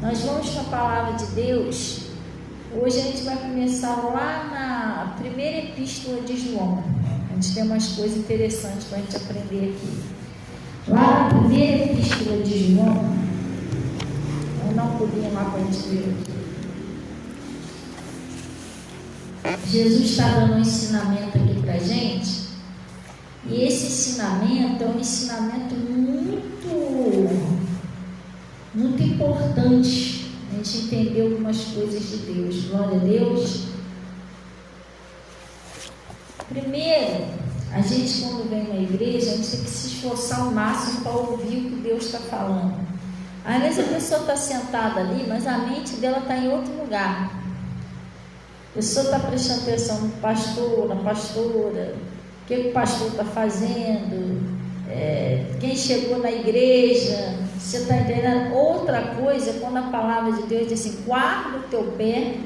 Nós vamos para a palavra de Deus. Hoje a gente vai começar lá na primeira epístola de João. A gente tem umas coisas interessantes para a gente aprender aqui. Lá na primeira epístola de João, vamos dar um pulinho lá para a gente ver aqui. Jesus está dando um ensinamento aqui para a gente. E esse ensinamento é um ensinamento muito importante. A gente entender algumas coisas de Deus. Glória a Deus. Primeiro, a gente quando vem na igreja, a gente tem que se esforçar ao máximo para ouvir o que Deus está falando. Às vezes a pessoa está sentada ali, mas a mente dela está em outro lugar. A pessoa está prestando atenção no pastor, na pastora, o que o pastor está fazendo, quem chegou na igreja. Você está entendendo? Outra coisa, quando a palavra de Deus diz assim: guarda o teu pé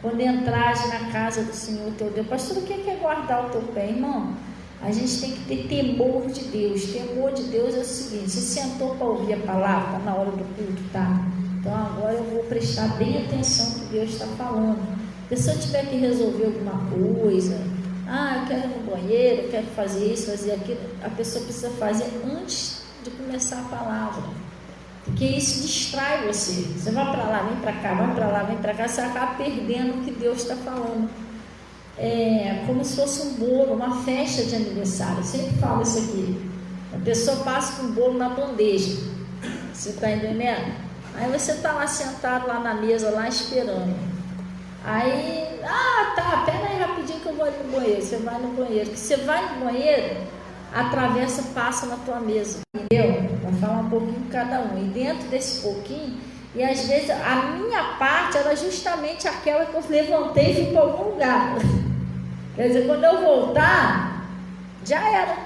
quando entrares na casa do Senhor teu Deus. Pastor, o que é guardar o teu pé, irmão? A gente tem que ter temor de Deus. Temor de Deus é o seguinte: você sentou para ouvir a palavra, está na hora do culto, tá? Então agora eu vou prestar bem atenção no que Deus está falando. Se a pessoa tiver que resolver alguma coisa, eu quero ir no banheiro, eu quero fazer isso, fazer aquilo, a pessoa precisa fazer antes de começar a palavra, porque isso distrai você. Você vai para lá, vem para cá, vai para lá, vem para cá, você acaba perdendo o que Deus está falando. É como se fosse um bolo, uma festa de aniversário. Eu sempre falo isso aqui: a pessoa passa com o bolo na bandeja, você está entendendo? Aí você está lá sentado lá na mesa, lá esperando. Aí, pera aí rapidinho que eu vou ali no banheiro. Você vai no banheiro, que você vai no banheiro, a travessa passa na tua mesa, entendeu? Vou falar um pouquinho de cada um, e dentro desse pouquinho, e às vezes a minha parte era justamente aquela que eu levantei e fui para algum lugar. Quer dizer, quando eu voltar, já era.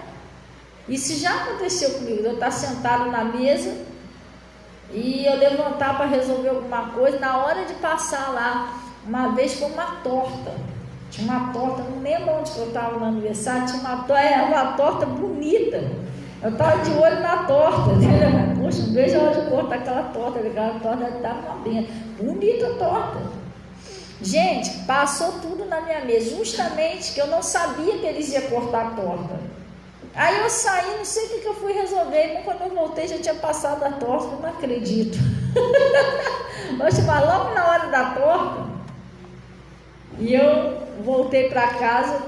Isso já aconteceu comigo, eu estar sentado na mesa e eu levantar para resolver alguma coisa. Na hora de passar lá, uma vez foi uma torta. Tinha uma torta, não lembro onde que eu estava no aniversário, tinha uma torta bonita. Eu estava de olho na torta. Poxa, não vejo a hora de cortar aquela torta estava uma benção. Bonita a torta. Gente, passou tudo na minha mesa, justamente que eu não sabia que eles iam cortar a torta. Aí eu saí, não sei o que eu fui resolver, mas quando eu voltei já tinha passado a torta. Eu não acredito. Mas logo na hora da torta, e eu voltei para casa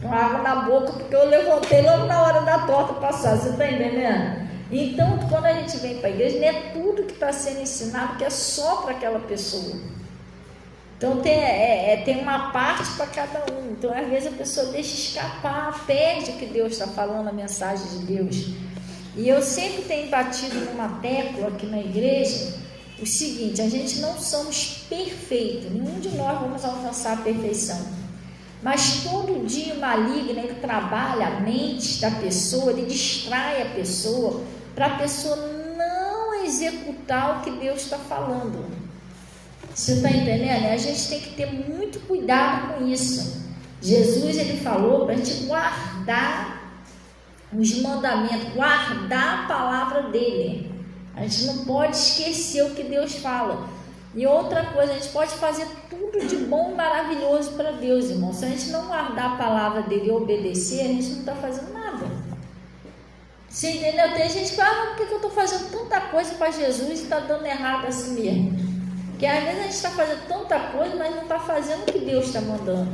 com água na boca, porque eu levantei logo na hora da torta passar. Você está entendendo? Então, quando a gente vem para a igreja, não é tudo que está sendo ensinado que é só para aquela pessoa. Então tem uma parte para cada um. Então às vezes a pessoa deixa escapar, perde o que Deus está falando, a mensagem de Deus. E eu sempre tenho batido numa tecla aqui na igreja o seguinte: a gente não somos perfeitos, nenhum de nós vamos alcançar a perfeição, mas todo dia o maligno, ele trabalha a mente da pessoa, ele distrai a pessoa, para a pessoa não executar o que Deus está falando. Você está entendendo? A gente tem que ter muito cuidado com isso. Jesus, ele falou para a gente guardar os mandamentos, guardar a palavra dele. A gente não pode esquecer o que Deus fala. E outra coisa, a gente pode fazer tudo de bom e maravilhoso para Deus, irmão. Se a gente não guardar a palavra dele e obedecer, a gente não está fazendo nada. Você entendeu? Tem gente que fala: por que eu estou fazendo tanta coisa para Jesus e está dando errado assim mesmo? Porque às vezes a gente está fazendo tanta coisa, mas não está fazendo o que Deus está mandando.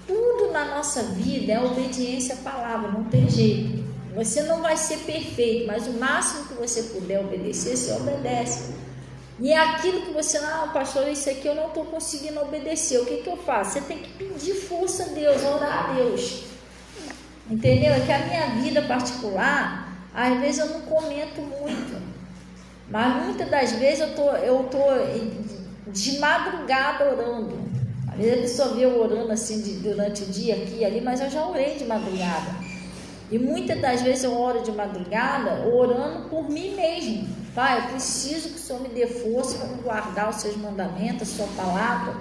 Tudo na nossa vida é obediência à palavra, não tem jeito. Você não vai ser perfeito, mas o máximo que você puder obedecer, você obedece. E é aquilo que você: pastor, isso aqui eu não estou conseguindo obedecer, o que eu faço? Você tem que pedir força a Deus, orar a Deus. Entendeu? É que a minha vida particular, às vezes eu não comento muito, mas muitas das vezes eu tô de madrugada orando. Às vezes a pessoa vê eu orando assim durante o dia, aqui e ali, mas eu já orei de madrugada. E muitas das vezes eu oro de madrugada orando por mim mesmo. Pai, eu preciso que o Senhor me dê força para guardar os seus mandamentos, a sua palavra.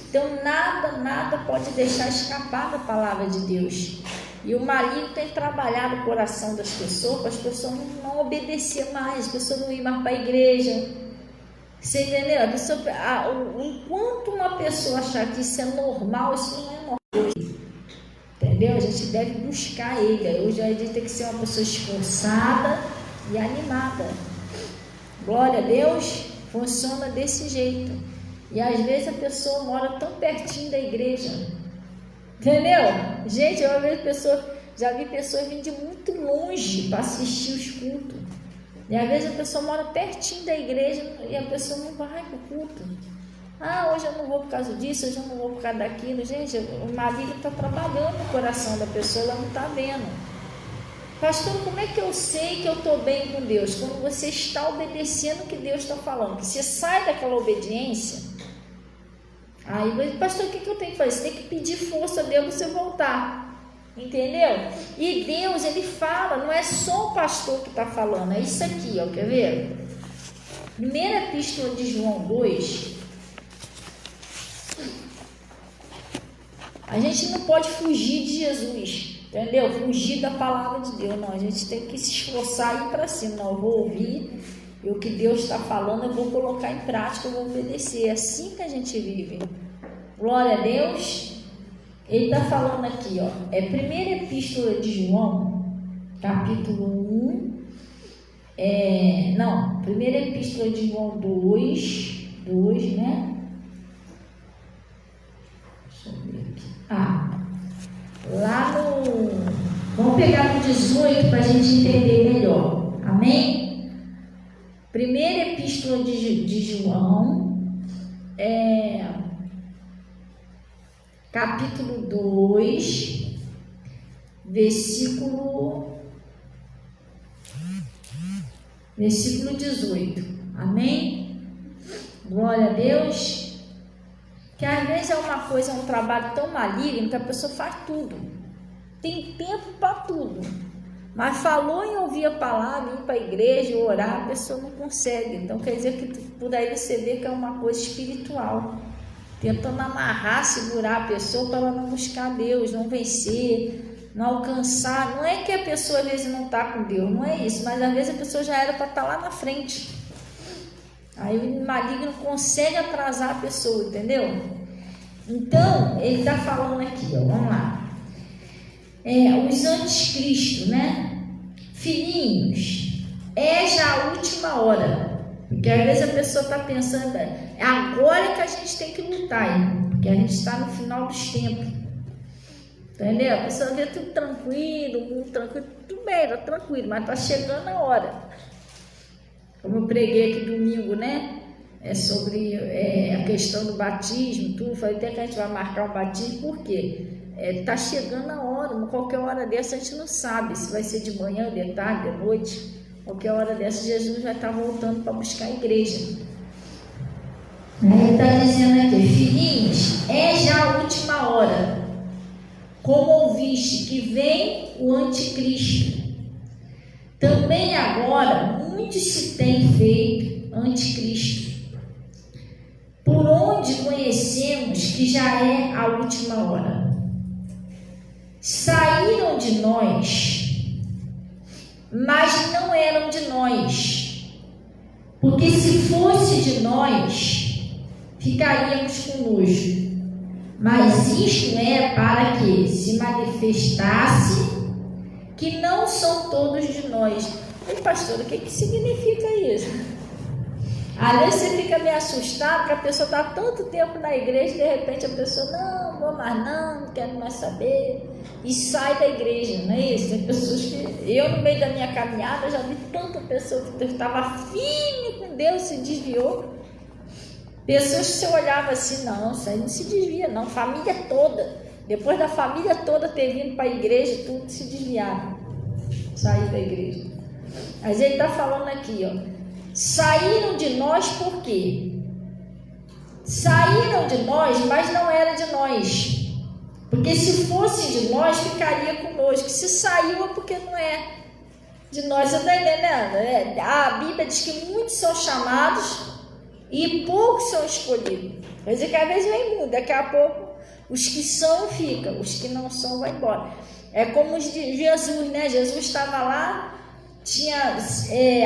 Então nada pode deixar escapar da palavra de Deus. E o maligno tem trabalhado o coração das pessoas, para as pessoas não obedecer mais, as pessoas não ir mais para a igreja, Você entendeu? Enquanto uma pessoa achar que isso é normal, isso não é normal. Entendeu? A gente deve buscar ele. Hoje a gente tem que ser uma pessoa esforçada e animada. Glória a Deus, funciona desse jeito. E às vezes a pessoa mora tão pertinho da igreja. Entendeu? Gente, já vi pessoas vindo de muito longe para assistir os cultos. E às vezes a pessoa mora pertinho da igreja e a pessoa não vai para o culto. Hoje eu não vou por causa disso, hoje eu não vou por causa daquilo. Gente, o marido está trabalhando no coração da pessoa, ela não está vendo. Pastor, como é que eu sei que eu estou bem com Deus? Quando você está obedecendo o que Deus está falando, que você sai daquela obediência. Aí, pastor, o que eu tenho que fazer? Você tem que pedir força a Deus para você voltar. Entendeu? E Deus, ele fala, não é só o pastor que está falando, é isso aqui, ó, quer ver? Primeira epístola de João 2. A gente não pode fugir de Jesus, entendeu? Fugir da palavra de Deus, não. A gente tem que se esforçar e ir para cima. Não, eu vou ouvir e o que Deus está falando eu vou colocar em prática, eu vou obedecer. É assim que a gente vive. Glória a Deus. Ele está falando aqui, ó. É primeira epístola de João, capítulo 1. Primeira epístola de João 2, né? Deixa eu ver aqui. Lá no... Vamos pegar no 18 para a gente entender melhor. Amém? Primeira epístola de João, capítulo 2, versículo 18. Amém? Glória a Deus. Que às vezes é um trabalho tão maligno que a pessoa faz tudo. Tem tempo para tudo. Mas falou em ouvir a palavra, ir para a igreja, orar, a pessoa não consegue. Então quer dizer que por aí você vê que é uma coisa espiritual. Tentando amarrar, segurar a pessoa para ela não buscar Deus, não vencer, não alcançar. Não é que a pessoa às vezes não está com Deus, não é isso. Mas às vezes a pessoa já era para estar lá na frente. Aí o maligno consegue atrasar a pessoa, entendeu? Então, ele está falando aqui, ó, vamos lá. Os anticristos, né? Filhinhos, é já a última hora. Porque às vezes a pessoa está pensando, é agora que a gente tem que lutar, hein? Porque a gente está no final dos tempos. Entendeu? A pessoa vê tudo tranquilo, muito tranquilo, tudo bem, está tranquilo, mas está chegando a hora. Como eu preguei aqui domingo, né? Sobre a questão do batismo, tudo. Falei até que a gente vai marcar o batismo, por quê? Está chegando a hora, qualquer hora dessa a gente não sabe se vai ser de manhã, de tarde, de noite. Qualquer hora dessa Jesus vai estar voltando para buscar a igreja. Ele está dizendo aqui, filhinhos, é já a última hora. Como ouviste que vem o anticristo. Também agora muitos se têm feito anticristo, por onde conhecemos que já é a última hora. Saíram de nós, mas não eram de nós, porque se fosse de nós, ficaríamos conosco. Mas isto é para que se manifestasse que não são todos de nós. Ei, pastor, o que significa isso? Às vezes você fica meio assustado, que a pessoa está há tanto tempo na igreja, e de repente a pessoa, não vou mais não quero mais saber, e sai da igreja, não é isso? Tem pessoas que, eu no meio da minha caminhada, já vi tanta pessoa que estava firme com Deus, se desviou. Pessoas que você olhava assim, não, isso aí não se desvia não, família toda. Depois da família toda ter vindo para a igreja, tudo se desviaram, sair da igreja. Mas ele está falando aqui, ó, saíram de nós por quê? Saíram de nós, mas não era de nós. Porque se fosse de nós, ficaria conosco. Se saiu é porque não é de nós. Você está entendendo? A Bíblia diz que muitos são chamados e poucos são escolhidos. Quer dizer que às vezes vem muito, daqui a pouco os que são ficam, os que não são vão embora. É como Jesus, né? Jesus estava lá,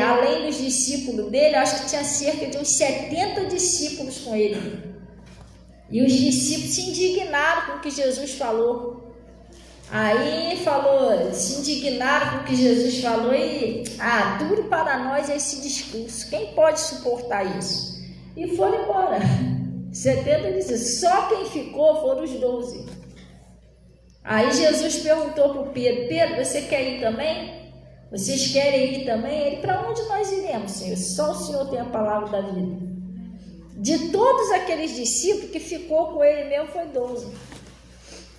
além dos discípulos dele, acho que tinha cerca de uns 70 discípulos com ele. E os discípulos se indignaram com o que Jesus falou. Aí se indignaram com o que Jesus falou e, duro para nós esse discurso. Quem pode suportar isso? E foram embora. 70 discípulos. Só quem ficou foram os 12. Aí Jesus perguntou para o Pedro: Pedro, você quer ir também? Vocês querem ir também? Ele: para onde nós iremos, Senhor? Só o Senhor tem a palavra da vida. De todos aqueles discípulos, que ficou com ele mesmo foi 12.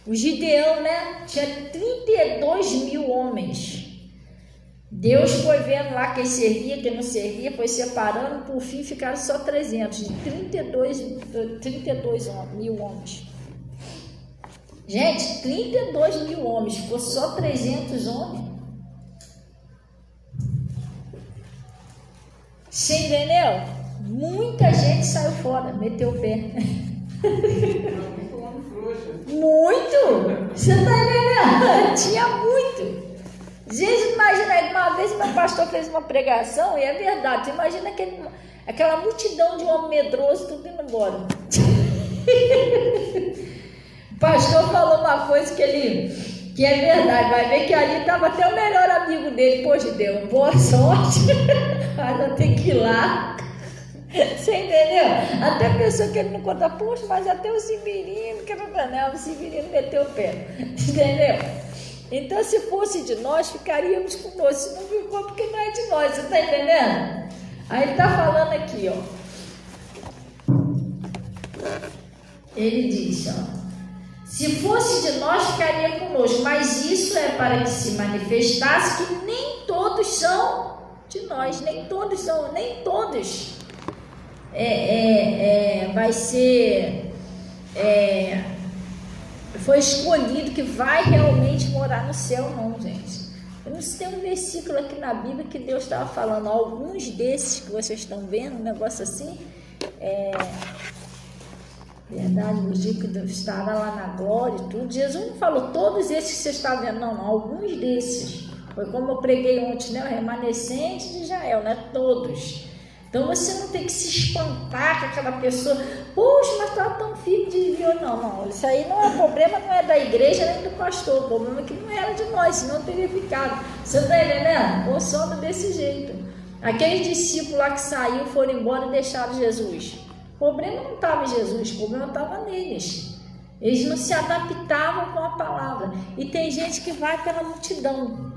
O Gideão, né? Tinha 32 mil homens. Deus foi vendo lá quem servia, quem não servia, foi separando, por fim ficaram só 300, de 32 mil homens. Gente, 32 mil homens, ficou só 300 homens. Você entendeu? Muita gente saiu fora, meteu o pé. Muito! Você tá entendendo? Tinha muito. Gente, imagina, uma vez meu pastor fez uma pregação, e é verdade, imagina aquela multidão de homem medroso, tudo indo embora. O pastor falou uma coisa que é verdade, vai ver que ali estava até o melhor amigo dele. Poxa, deu boa sorte, mas eu tenho que ir lá. Você entendeu? Até a pessoa que ele não conta, poxa, mas até o Severino, o Severino meteu o pé. Entendeu? Então, se fosse de nós, ficaríamos conosco. Se não ficou, porque não é de nós, você está entendendo? Aí ele está falando aqui, ó. Ele diz, ó: se fosse de nós, ficaria conosco, mas isso é para que se manifestasse que nem todos são de nós, nem todos. Vai ser, foi escolhido que vai realmente morar no céu, não, gente. Eu não sei, tem um versículo aqui na Bíblia que Deus estava falando, alguns desses que vocês estão vendo, um negócio assim, verdade, o dia que Deus estará lá na glória e tudo. Jesus não falou todos esses que vocês estão vendo, não, alguns desses. Foi como eu preguei ontem, né? O remanescente de Israel, né? Todos. Então você não tem que se espantar com aquela pessoa, poxa, mas estava tão firme de desviou. Não, isso aí não é problema, não é da igreja nem do pastor, o problema é que não era de nós, senão teria ficado. Você está entendendo? Funciona desse jeito. Aqueles discípulos lá que saíram, foram embora e deixaram Jesus. O problema não estava em Jesus, o problema estava neles. Eles não se adaptavam com a palavra. E tem gente que vai pela multidão.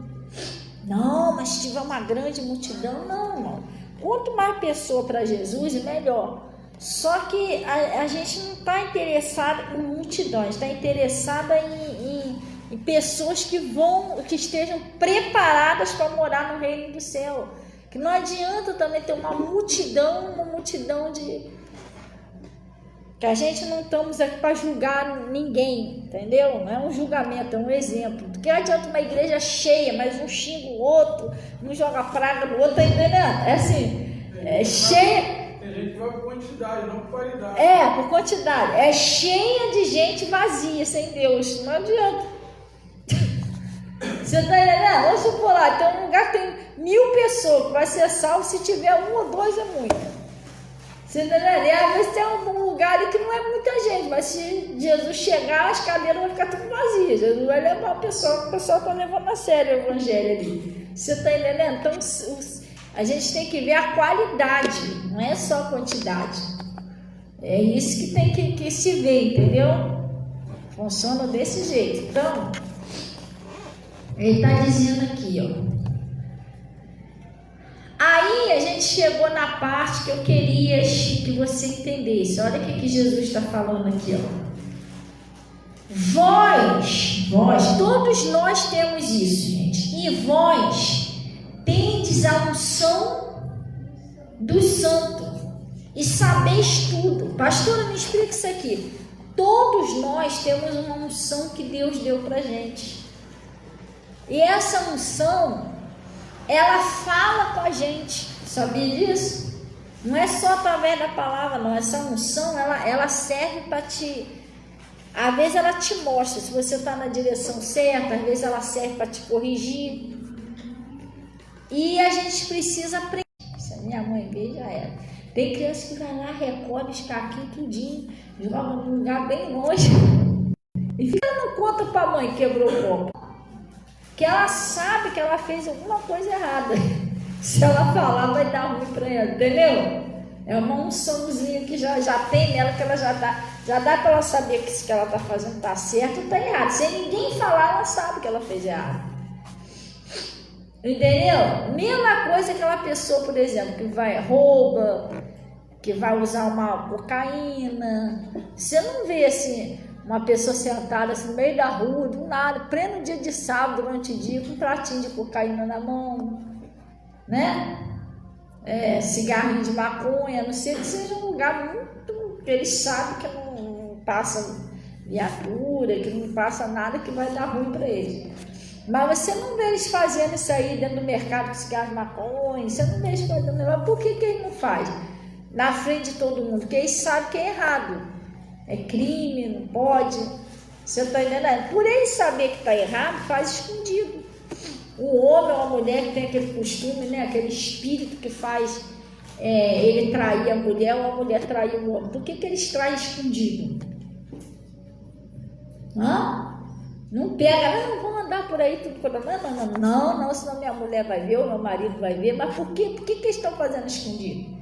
Não, mas se tiver uma grande multidão, não, irmão. Quanto mais pessoa para Jesus, melhor. Só que a gente não está interessado em multidões, está interessada em pessoas que estejam preparadas para morar no reino do céu. Que não adianta também ter uma multidão de... Que a gente não estamos aqui para julgar ninguém, entendeu? Não é um julgamento, é um exemplo. Porque não adianta uma igreja cheia, mas um xinga o outro, um joga praga no outro, tá entendendo? É assim, cheia... Tem gente que vai por quantidade, não por qualidade. Por quantidade. É cheia de gente vazia, sem Deus. Não adianta. Você tá entendendo? Vamos supor lá, tem um lugar que tem 1000 pessoas, que vai ser salvo, se tiver 1 ou 2 é muito. Você tá entendendo? E às vezes tem um lugar ali que não é muita gente, mas se Jesus chegar, as cadeiras vão ficar tudo vazias. Jesus vai levar o pessoal está levando a sério o evangelho ali. Você está entendendo? Então, a gente tem que ver a qualidade, não é só a quantidade. É isso que tem que se ver, entendeu? Funciona desse jeito. Então, ele está dizendo aqui, ó. Aí a gente chegou na parte que eu queria que você entendesse. Olha o que Jesus está falando aqui, ó. Vós, todos nós temos isso, gente. E vós tendes a unção do santo e sabeis tudo. Pastora, me explica isso aqui. Todos nós temos uma unção que Deus deu pra gente. E essa unção, ela fala com a gente, sabia disso? Não é só através da palavra, não. Essa unção, ela serve para te... Às vezes ela te mostra se você está na direção certa, às vezes ela serve para te corrigir. E a gente precisa aprender. Se a minha mãe vê, já era. Tem criança que vai lá, recolhe os caquinhos tudinho, joga num lugar bem longe. E fica não conta pra mãe que quebrou o copo. Que ela sabe que ela fez alguma coisa errada. Se ela falar, vai dar ruim pra ela, entendeu? É uma unçãozinha que já tem nela, que ela já dá para ela saber que isso que ela está fazendo está certo ou está errado. Sem ninguém falar, ela sabe que ela fez errado. Entendeu? Mesma coisa aquela pessoa, por exemplo, que rouba, que vai usar uma cocaína. Você não vê assim, uma pessoa sentada assim, no meio da rua, do nada, pleno dia de sábado, durante o dia, com um pratinho de cocaína na mão, né? Cigarrinho de maconha, a não ser que seja um lugar muito, que eles sabem que não passa viatura, que não passa nada que vai dar ruim para eles. Mas você não vê eles fazendo isso aí dentro do mercado com cigarro de maconha, você não vê eles fazendo isso. Por que eles não fazem? Na frente de todo mundo, porque eles sabem que é errado, é crime, não pode. Você está entendendo? Por eles saber que está errado, faz escondido. O homem ou a mulher que tem aquele costume, né, aquele espírito que faz ele trair a mulher ou a mulher trair o homem. Por que eles traem escondido? Não pega, não vão andar por aí tudo. Não, senão minha mulher vai ver ou meu marido vai ver. Mas por quê? Por que eles estão fazendo escondido?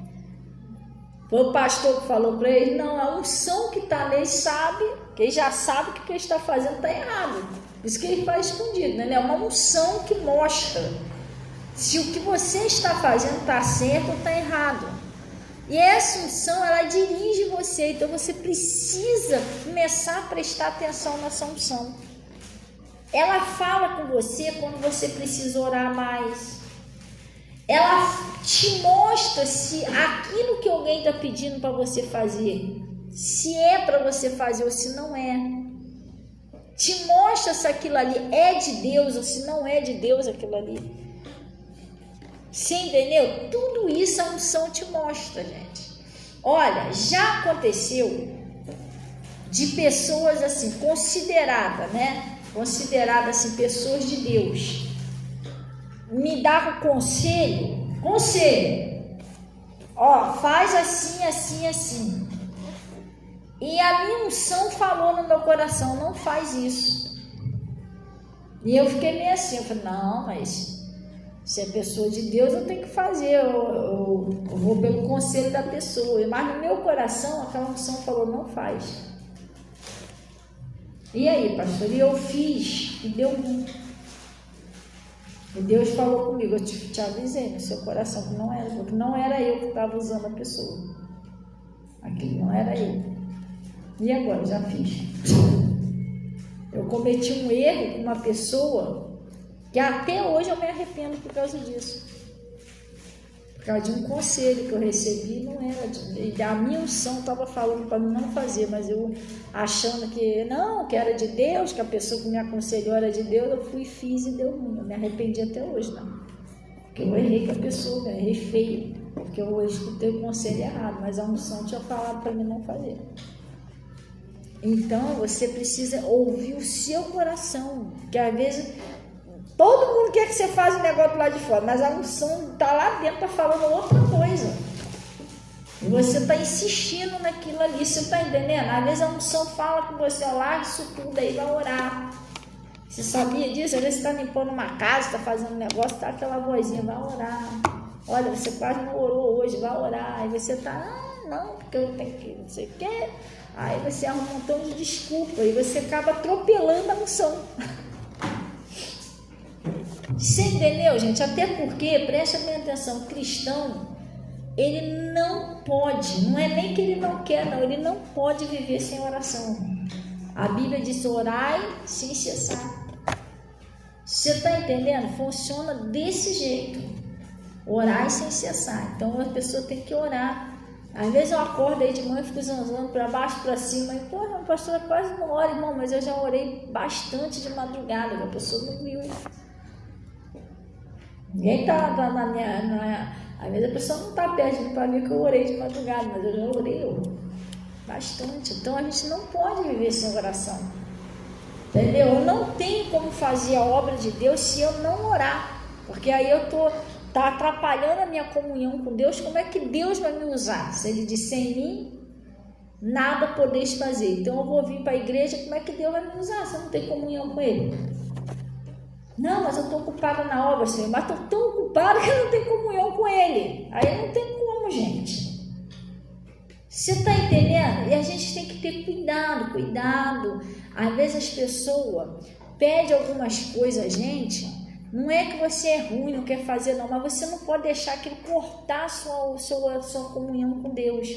Foi o pastor que falou para eles, não, a unção que está nele sabe, que ele já sabe que o que ele está fazendo está errado. Por isso que ele faz escondido, né? É uma unção que mostra se o que você está fazendo está certo ou está errado. E essa unção, ela dirige você, então você precisa começar a prestar atenção nessa unção. Ela fala com você quando você precisa orar mais. Ela te mostra se aquilo que alguém está pedindo para você fazer, se é para você fazer ou se não é. Te mostra se aquilo ali é de Deus ou se não é de Deus aquilo ali. Você entendeu? Tudo isso a unção te mostra, gente. Olha, já aconteceu de pessoas assim, consideradas, né? Consideradas assim, pessoas de Deus. Me dá um conselho. Faz assim, assim, assim. E a minha unção falou no meu coração, não faz isso. E eu fiquei meio assim, eu falei, não, mas se é pessoa de Deus, eu tenho que fazer, eu vou pelo conselho da pessoa. Mas no meu coração, aquela unção falou, não faz. E aí, pastor? E eu fiz, e deu ruim. E Deus falou comigo, eu te avisei no seu coração que não era, porque não era eu que estava usando a pessoa. Aquilo não era eu. E agora, eu já fiz. Eu cometi um erro com uma pessoa que até hoje eu me arrependo por causa disso. Por causa de um conselho que eu recebi, não era a minha unção estava falando para mim não fazer, mas eu achando que não, que era de Deus, que a pessoa que me aconselhou era de Deus, eu fui, fiz e deu ruim. Eu me arrependi até hoje, não. Porque eu errei com a pessoa, eu errei feio, porque eu escutei o conselho errado, mas a unção tinha falado para mim não fazer. Então, você precisa ouvir o seu coração, que às vezes todo mundo quer que você faça um negócio lá de fora, mas a unção está lá dentro, está falando outra coisa. E você está insistindo naquilo ali, você está entendendo? Às vezes a unção fala com você, larga isso tudo aí, vai orar. Você sabia disso? Às vezes você está limpando uma casa, está fazendo um negócio, está aquela vozinha, vai orar. Olha, você quase não orou hoje, vai orar. Aí você está, não, porque eu tenho que, não sei o quê. Aí você arruma um montão de desculpa e você acaba atropelando a unção. Você entendeu, gente? Até porque, preste bem atenção, o cristão, ele não pode, não é nem que ele não quer, não, ele não pode viver sem oração. A Bíblia diz, orai sem cessar. Você está entendendo? Funciona desse jeito. Orai sem cessar. Então a pessoa tem que orar. Às vezes eu acordo aí de manhã e fico zanzando para baixo, para cima. E, porra, o pastor quase não ora, irmão, mas eu já orei bastante de madrugada. A pessoa não viu. Ninguém está na minha... Às vezes a pessoa não está perto para mim que eu orei de madrugada, mas eu já orei bastante. Então a gente não pode viver sem oração. Entendeu? Eu não tenho como fazer a obra de Deus se eu não orar. Porque aí eu estou está atrapalhando a minha comunhão com Deus, como é que Deus vai me usar? Se Ele disser em mim, nada podeis fazer. Então eu vou vir para a igreja, como é que Deus vai me usar se eu não tenho comunhão com Ele? Não, mas eu estou ocupada na obra, Senhor, mas estou tão ocupada que eu não tenho comunhão com Ele. Aí não tem como, gente. Você está entendendo? E a gente tem que ter cuidado. Às vezes as pessoas pedem algumas coisas a gente, não é que você é ruim, não quer fazer não, mas você não pode deixar aquilo cortar a sua comunhão com Deus.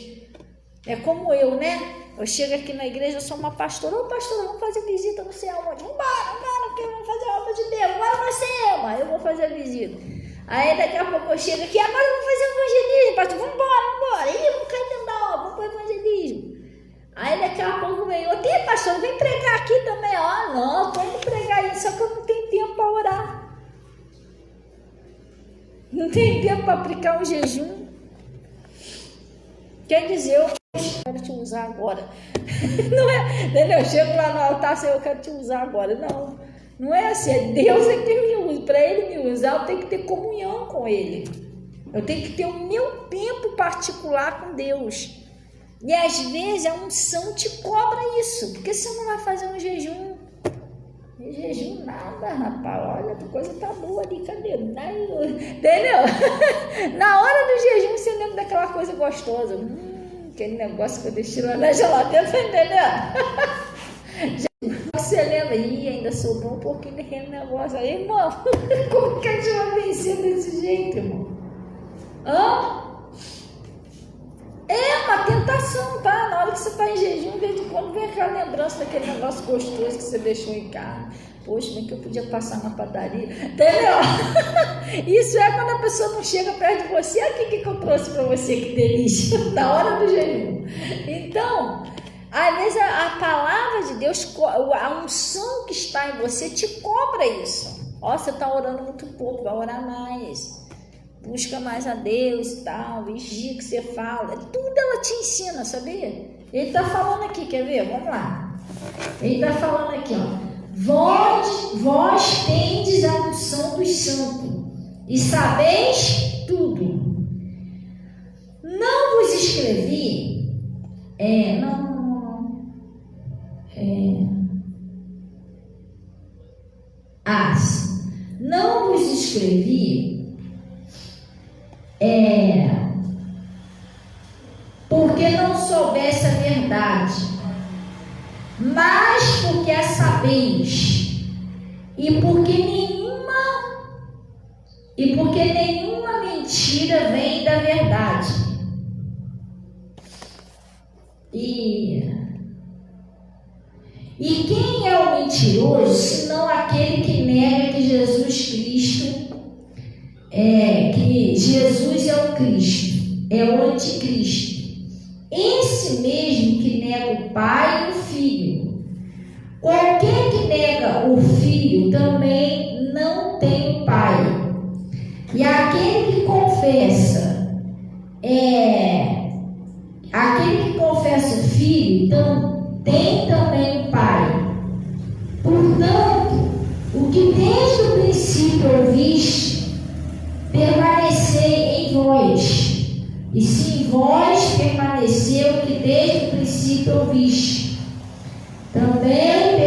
É como eu, né? Eu chego aqui na igreja, eu sou uma pastora. Ô pastora, vamos fazer visita, não sei aonde. Vambora, que vamos fazer a obra de Deus. Agora você ama, eu vou fazer a visita. Aí daqui a pouco eu chego aqui, agora eu vou fazer evangelismo, pastor. Vambora. Ih, vamos cair dentro da obra, vamos para o evangelismo. Aí daqui a pouco vem outro, e pastor, vem pregar aqui também. Ó, não, vamos pregar isso, só que eu não tenho tempo para orar. Não tenho tempo para aplicar um jejum. Quer dizer, eu quero te usar agora. Não é, entendeu? Eu chego lá no altar, Senhor, eu quero te usar agora. Não é assim, é Deus é quem me usa. Para Ele me usar, eu tenho que ter comunhão com Ele. Eu tenho que ter o meu tempo particular com Deus. E às vezes a unção te cobra isso, porque você não vai fazer um jejum. Jejum nada, rapaz. Olha, a coisa tá boa ali, cadê? Entendeu? Na hora do jejum você lembra daquela coisa gostosa. Aquele negócio que eu deixei lá na geladeira, tá entendendo? Você lembra? Ih, ainda sobrou um pouquinho daquele negócio aí, irmão. Como que a gente vai vencer desse jeito, irmão? É uma tentação, tá? Na hora que você está em jejum, de vez em quando vem aquela lembrança daquele negócio gostoso que você deixou em casa. Poxa, bem que eu podia passar na padaria. Entendeu? Isso é quando a pessoa não chega perto de você. Olha o que eu trouxe para você, que delícia. Na hora do jejum. Então, às vezes a palavra de Deus, a unção que está em você te cobra isso. Ó, você está orando muito pouco, vai orar mais. Busca mais a Deus e tal, vigia que você fala. Tudo ela te ensina, sabia? Ele está falando aqui, quer ver? Vamos lá. Ele está falando aqui, ó. Vós tendes a unção dos santos e sabeis tudo. Não vos escrevi, não vos escrevi porque não soubesse a verdade, mas porque a sabeis, e porque nenhuma mentira vem da verdade. E quem é o mentiroso, senão aquele que nega que Jesus Cristo que Jesus é o Cristo, é o anticristo. Esse mesmo que nega o Pai e o Filho. Qualquer que nega o Filho também não tem o Pai. E aquele que confessa o Filho, tem também o Pai. Portanto, o que desde o princípio ouviste, permanecei em vós, e se em vós permaneceu o que desde o princípio ouviste, também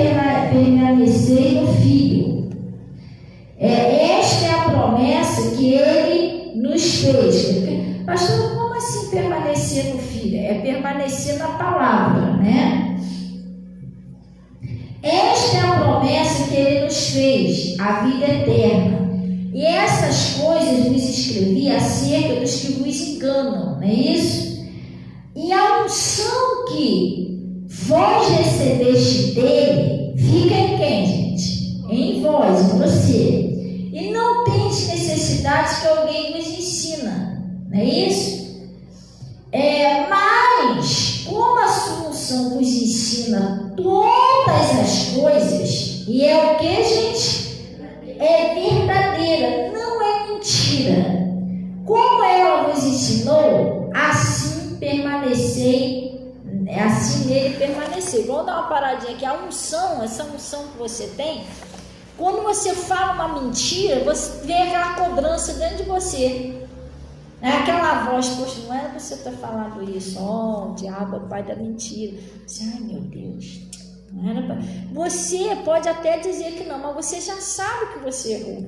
permanecei no Filho. Esta é a promessa que Ele nos fez. Pastor, como assim permanecer no Filho? É permanecer na palavra, né? Esta é a promessa que Ele nos fez, a vida eterna. E essas coisas vos escrevi acerca dos que vos enganam, não é isso? E a unção que vós recebeste dele, fica em quem, gente? Em vós, em você. E não tendes necessidade que alguém vos ensina, não é isso? Mas, como a sua unção vos ensina todas as coisas, e é o que, gente? É verdadeira, não é mentira. Como ela vos ensinou, assim permanecei, assim nele permanecei. Vamos dar uma paradinha aqui. A unção, essa unção que você tem, Quando você fala uma mentira, você vê aquela cobrança dentro de você. É aquela voz, poxa, não era você estar falando isso. O diabo é o pai da mentira. Você, ai meu Deus, não era pra... Você pode até dizer que não, mas você já sabe que você errou.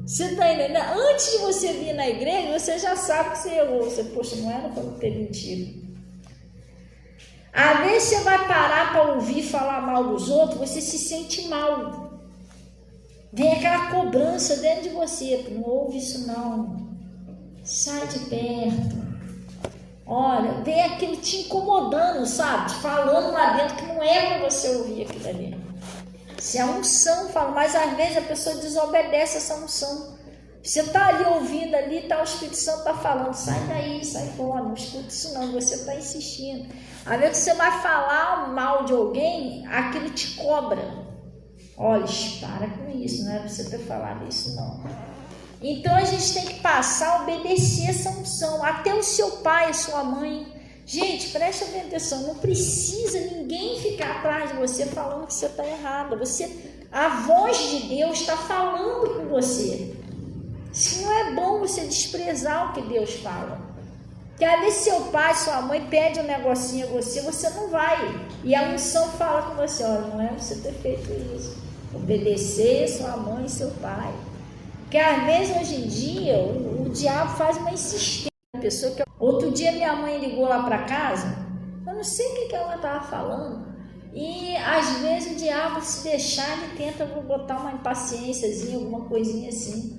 Você está entendendo? Antes de você vir na igreja, você já sabe que você errou. Você, poxa, não era para ter mentido. Às vezes você vai parar para ouvir falar mal dos outros, você se sente mal. Vem aquela cobrança dentro de você. Não ouve isso não. Sai de perto. Olha, vem aquilo te incomodando, sabe? Falando lá dentro que não é para você ouvir aquilo ali. Se a unção fala, mas às vezes a pessoa desobedece essa unção. Você está ali ouvindo ali, tá, o Espírito Santo está falando, sai daí, sai fora, não escuta isso não, você está insistindo. Às vezes você vai falar mal de alguém, aquilo te cobra. Olha, para com isso, não é para você ter falado isso não. Então a gente tem que passar a obedecer essa unção, até o seu pai, a sua mãe. Gente, preste atenção, não precisa ninguém ficar atrás de você falando que você está errado. A voz de Deus está falando com você. Se não é bom você desprezar o que Deus fala. Porque às vezes seu pai, sua mãe pede um negocinho a você não vai. E a unção fala com você, olha, não é você ter feito isso. Obedecer sua mãe e seu pai. Porque às vezes hoje em dia o diabo faz uma insistência. Outro dia minha mãe ligou lá para casa, eu não sei o que ela estava falando. E às vezes o diabo, se deixar, ele tenta botar uma impaciênciazinha, alguma coisinha assim.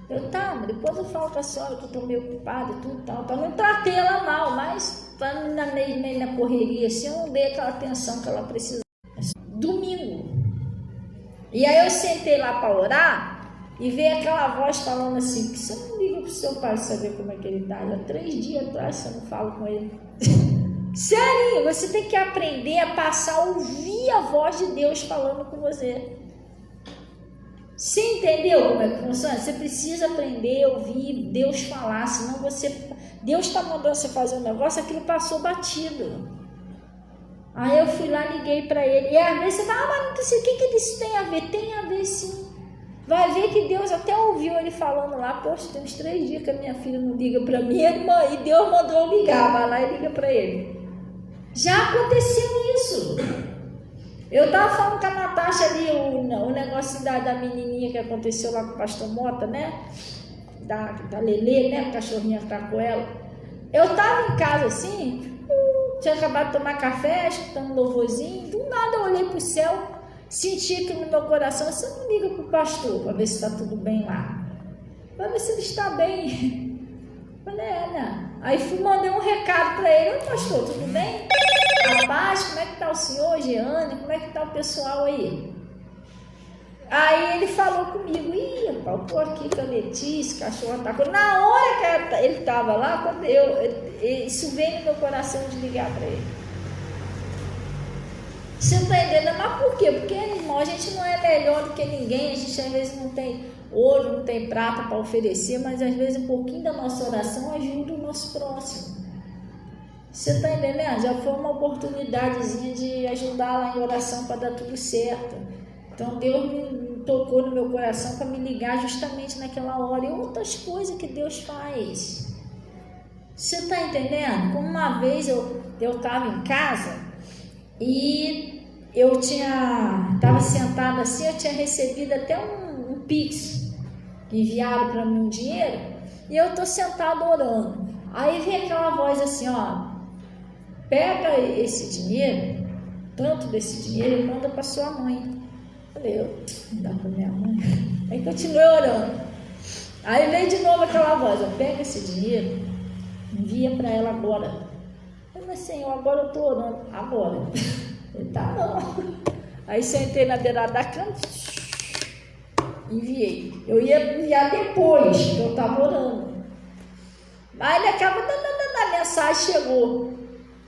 Mas depois eu falo para a senhora que eu estou meio ocupada e tudo tal. Não tratei ela mal, mas meio na correria assim, eu não dei aquela atenção que ela precisava. Domingo. E aí eu sentei lá para orar e veio aquela voz falando assim, que você não liga para o seu pai saber como é que ele está. Há 3 dias atrás você não fala com ele. Sério, você tem que aprender a passar a ouvir a voz de Deus falando com você. Você entendeu como é que funciona? Você precisa aprender a ouvir Deus falar, senão Deus está mandando você fazer um negócio, aquilo passou batido. Aí eu fui lá, liguei para ele, e às vezes você fala, mas não sei o que isso tem a ver? Tem a ver sim. Vai ver que Deus até ouviu ele falando lá, poxa, tem uns 3 dias que a minha filha não liga para mim, irmã, e Deus mandou eu ligar, vai lá e liga para ele. Já aconteceu isso. Eu estava falando com a Natasha ali, o negócio da menininha que aconteceu lá com o pastor Mota, né? Da Lelê, né? O cachorrinho que tá com ela. Eu estava em casa assim, tinha acabado de tomar café, escutando um louvorzinho, do nada eu olhei para o céu, senti aqui no meu coração, você não liga para o pastor para ver se está tudo bem lá. Para ver se ele está bem. Falei, né? Aí mandei um recado para ele, ô pastor, tudo bem? Rapaz, como é que está o senhor, Jeane? Como é que está o pessoal aí? Aí ele falou comigo, eu estou aqui com a Letícia, cachorro atacou. Na hora que ele estava lá, quando isso veio no meu coração de ligar para ele. Você está entendendo? Mas por quê? Porque, irmão, a gente não é melhor do que ninguém, a gente às vezes não tem ouro, não tem prata para oferecer, mas às vezes um pouquinho da nossa oração ajuda o nosso próximo. Você está entendendo? Já foi uma oportunidadezinha de ajudar lá em oração para dar tudo certo. Então Deus me tocou no meu coração para me ligar justamente naquela hora. E outras coisas que Deus faz. Você está entendendo? Como uma vez eu estava em casa e eu estava sentada assim, eu tinha recebido até um Pix, que enviaram para mim um dinheiro, e eu estou sentada orando. Aí vem aquela voz assim, ó, pega esse dinheiro, tanto desse dinheiro, e manda para sua mãe. Falei, eu não dá para minha mãe. Aí continuei orando. Aí veio de novo aquela voz, ó, pega esse dinheiro, envia para ela agora. Eu falei, Senhor, agora eu estou orando. Agora. Ele tá não. Aí sentei na beirada da cama, enviei. Eu ia enviar depois, que eu estava orando. Aí ele acaba, a mensagem chegou.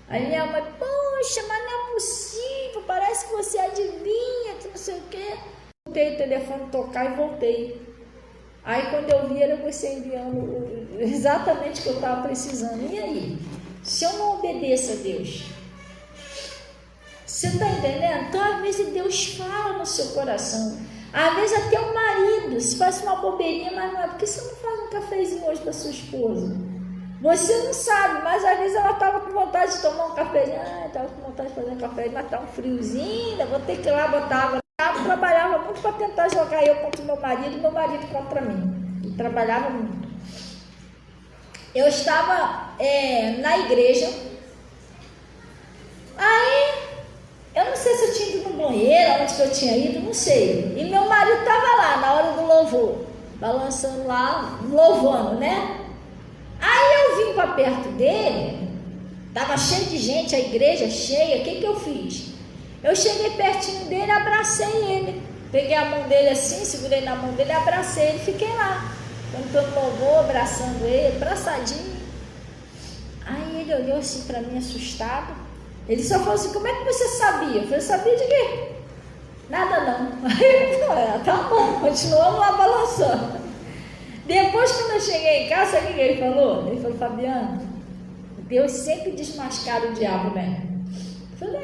Aí minha mãe, poxa, mas não é possível, parece que você adivinha, que não sei o quê. Voltei o telefone tocar e voltei. Aí quando eu vi, era você enviando exatamente o que eu estava precisando. E aí? Se eu não obedeço a Deus? Você está entendendo? Então às vezes Deus fala no seu coração. Às vezes até o marido, se faz uma bobeirinha, mas não é, porque você não faz um cafezinho hoje para sua esposa? Você não sabe, mas às vezes ela estava com vontade de tomar um cafezinho, estava com vontade de fazer um café, mas está um friozinho, ainda vou ter que ir lá botar água. Eu trabalhava muito para tentar jogar eu contra o meu marido e meu marido contra mim. Eu trabalhava muito. Eu estava na igreja, aí eu não sei se eu tinha ido no banheiro, onde que eu tinha ido, não sei. E meu marido estava lá na hora do louvor, balançando lá, louvando, né? Aí eu vim para perto dele, estava cheio de gente, a igreja cheia, o que eu fiz? Eu cheguei pertinho dele, abracei ele, peguei a mão dele assim, segurei na mão dele, abracei ele, fiquei lá, cantando louvor, abraçando ele, abraçadinho. Aí ele olhou assim para mim, assustado, ele só falou assim, como é que você sabia? Eu falei, sabia de quê? Nada não. Aí ele falou, tá bom, continuamos lá balançando. Depois, quando eu cheguei em casa, sabe o que ele falou? Ele falou, Fabiana, Deus sempre desmascara o diabo, né? Eu falei,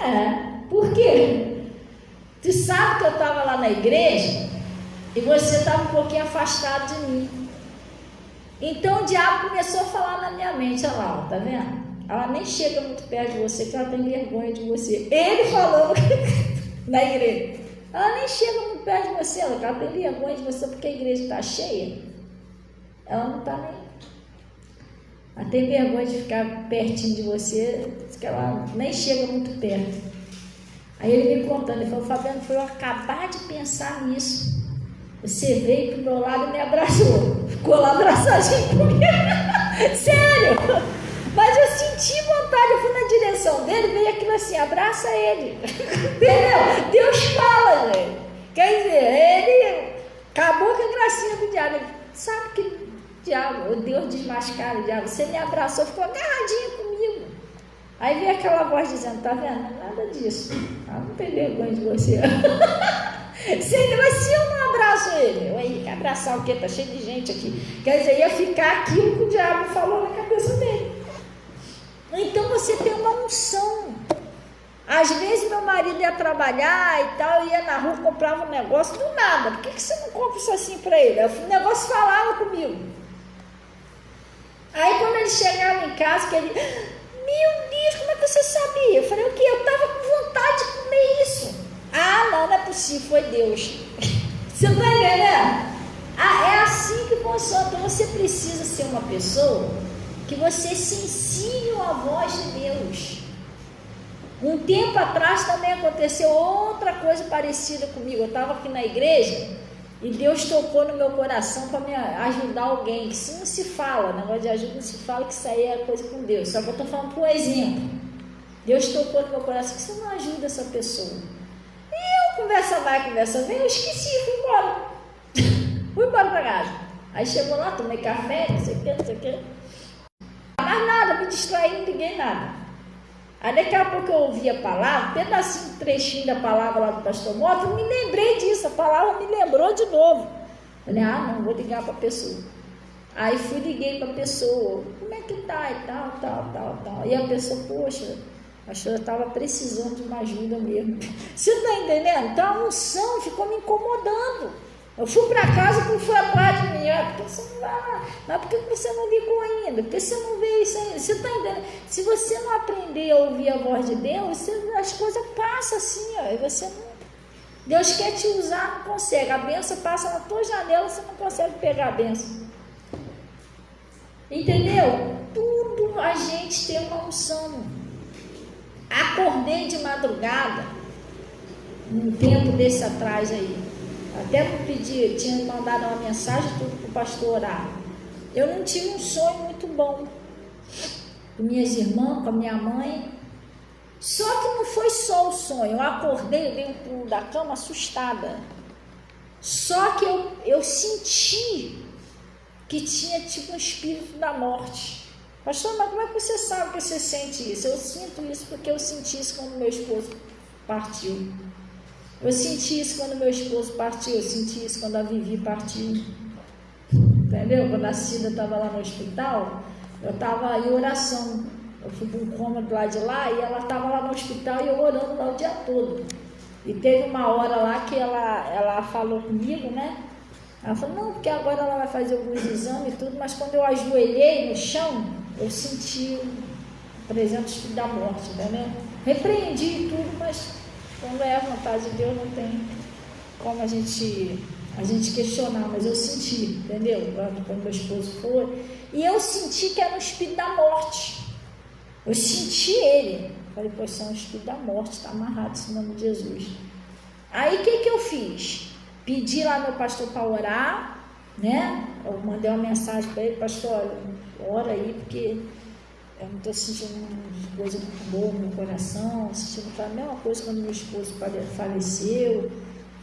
por quê? Tu sabe que eu estava lá na igreja e você estava um pouquinho afastado de mim. Então o diabo começou a falar na minha mente, olha lá, tá vendo? Ela nem chega muito perto de você, que ela tem vergonha de você. Ele falando na igreja, ela nem chega muito perto de você, ela tem vergonha de você porque a igreja está cheia. Ela não está nem. Ela tem vergonha de ficar pertinho de você, que ela nem chega muito perto. Aí ele me contando, ele falou, Fabiano, foi eu acabar de pensar nisso. Você veio pro meu lado e me abraçou. Ficou lá abraçadinho comigo. Sério. Mas eu senti vontade, eu fui na direção dele, veio aquilo assim, abraça ele. Entendeu? Deus fala, gente. Quer dizer, ele acabou com a gracinha do diabo. Ele sabe que diabo, o Deus desmascara o diabo. Você me abraçou, ficou agarradinho comigo. Aí veio aquela voz dizendo, tá vendo? Nada disso. Ela não tem vergonha de você. Mas se eu não abraço ele, eu ia abraçar o quê? Tá cheio de gente aqui. Quer dizer, ia ficar aquilo que o diabo falou na cabeça dele. Então você tem uma unção. Às vezes meu marido ia trabalhar e tal, ia na rua, comprava um negócio, do nada. Por que você não compra isso assim para ele? O negócio falava comigo. Aí quando ele chegava em casa, que ele, meu Deus, como é que você sabia? Eu falei, o quê? Eu estava com vontade de comer isso. Ah, não é possível, foi Deus. Você não vai ver, né? É assim que funciona. Então você precisa ser uma pessoa que você se ensine a voz de Deus. Um tempo atrás também aconteceu outra coisa parecida comigo. Eu estava aqui na igreja e Deus tocou no meu coração para me ajudar alguém. Que isso não se fala, negócio de ajuda não se fala, que isso aí é coisa com Deus. Só que eu estou falando por um exemplo. Deus tocou no meu coração que você não ajuda essa pessoa. E eu, conversa vai, conversa vem, eu esqueci, fui embora. Fui embora para casa. Aí chegou lá, tomei café, não sei o que, não sei o que. Mas nada, me distraí, não liguei nada. Aí daqui a pouco eu ouvi a palavra, um pedacinho, trechinho da palavra lá do pastor Mota, eu me lembrei disso, a palavra me lembrou de novo. Falei, não, vou ligar para a pessoa. Aí fui, liguei para a pessoa, como é que tá e tal. E a pessoa, poxa, a senhora estava precisando de uma ajuda mesmo. Você está entendendo? Então a unção ficou me incomodando. Eu fui para casa, que foi atrás de mim. Por que você não vai? Mas por que você não ligou ainda? Por que você não vê isso ainda? Você está entendendo? Se você não aprender a ouvir a voz de Deus, as coisas passam assim, ó, e você não. Deus quer te usar, não consegue. A bênção passa na tua janela, você não consegue pegar a bênção. Entendeu? Tudo a gente tem uma unção. Acordei de madrugada, um tempo desse atrás aí. Até me pedi, tinha mandado uma mensagem tudo para o pastor orar. Eu não tive um sonho muito bom com minhas irmãs, com a minha mãe. Só que não foi só o sonho. Eu acordei, eu dei um pulo da cama assustada. Só que eu senti que tinha tipo um espírito da morte. Pastor, mas como é que você sabe que você sente isso? Eu sinto isso porque eu senti isso quando meu esposo partiu. Eu senti isso quando meu esposo partiu, eu senti isso quando a Vivi partiu. Entendeu? Quando a Cida estava lá no hospital, eu estava em oração. Eu fui para um cômodo lá de lá e ela estava lá no hospital e eu orando lá o dia todo. E teve uma hora lá que ela falou comigo, né? Ela falou, não, porque agora ela vai fazer alguns exames e tudo, mas quando eu ajoelhei no chão, eu senti a presença do Espírito da morte, entendeu? Repreendi tudo, mas quando é a vontade de Deus, não tem como a gente questionar, mas eu senti, entendeu? Quando meu esposo foi, e eu senti que era o Espírito da morte. Eu senti ele. Falei, poxa, é um Espírito da morte, está amarrado em nome de Jesus. Aí o que eu fiz? Pedi lá meu pastor para orar, né? Eu mandei uma mensagem para ele, pastor, ora aí, porque eu não estou sentindo uma coisa muito boa no meu coração, sentindo a mesma coisa quando meu esposo faleceu,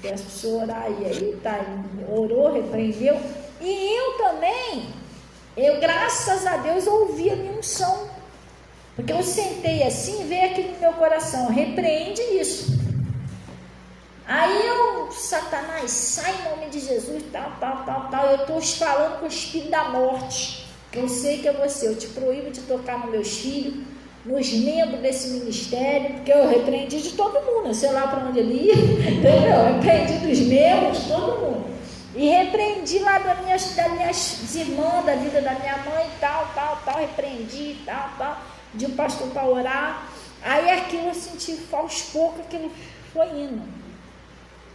peço para o senhor orar, e aí tá, ele orou, repreendeu, e eu também, graças a Deus, ouvi a minha unção, porque eu sentei assim, veio aqui no meu coração, repreende isso. Aí Satanás, sai em nome de Jesus, tal, eu estou falando com o Espírito da morte, que eu sei que é você, eu te proíbo de tocar nos meus filhos, nos membros desse ministério, porque eu repreendi de todo mundo, sei lá para onde ele ia, entendeu? Eu repreendi dos membros, de todo mundo, e repreendi lá das minhas irmãs, da vida da minha mãe, tal, repreendi, tal, de um pastor para orar. Aí aquilo eu senti, aos poucos, aquilo foi indo.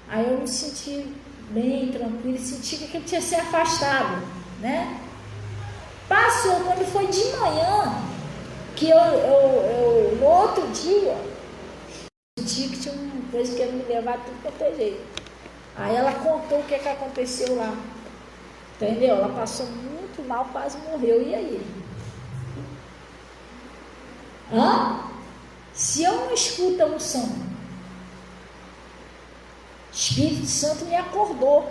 Aí eu me senti bem tranquilo, senti que aquilo tinha se afastado, né? Passou, quando foi de manhã, que eu no outro dia, senti que tinha uma coisa que ia me levar tudo quanto é jeito. Aí ela contou o que aconteceu lá, entendeu? Ela passou muito mal, quase morreu, e aí? Se eu não escuto a unção, Espírito Santo me acordou,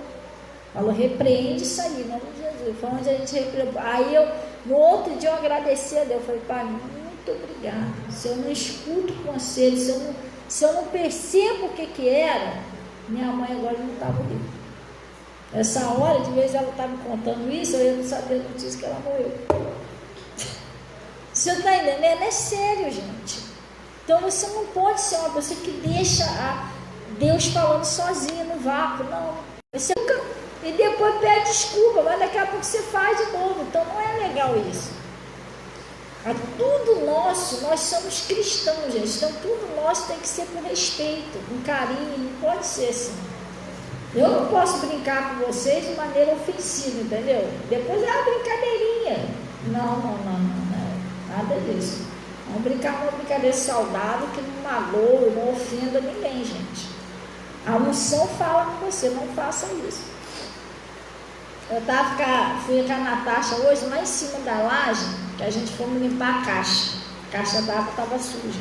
falou, repreende isso aí, em nome de Jesus. Foi onde a gente repreendeu. Aí no outro dia eu agradeci a Deus, eu falei, pai, muito obrigado. Se eu não escuto o conselho, se eu não percebo o que era, minha mãe agora não estava ali. Essa hora, de vez ela estava me contando isso, eu ia não saber a notícia que ela morreu. Você está entendendo? É sério, gente. Então você não pode ser uma pessoa que deixa Deus falando sozinho no vácuo, não. Você nunca, e depois pede desculpa, mas daqui a pouco você faz de novo. Então não é legal isso. Tudo nosso, nós somos cristãos, gente. Então tudo nosso tem que ser com respeito, com carinho, não pode ser assim. Eu não posso brincar com vocês de maneira ofensiva, entendeu? Depois é uma brincadeirinha. Não, nada disso. Vamos brincar uma brincadeira saudável que não magoa, não ofenda ninguém, gente. A unção fala com você, não faça isso. Eu fui com a Natasha hoje lá em cima da laje, que a gente fomos limpar a caixa d'água estava suja.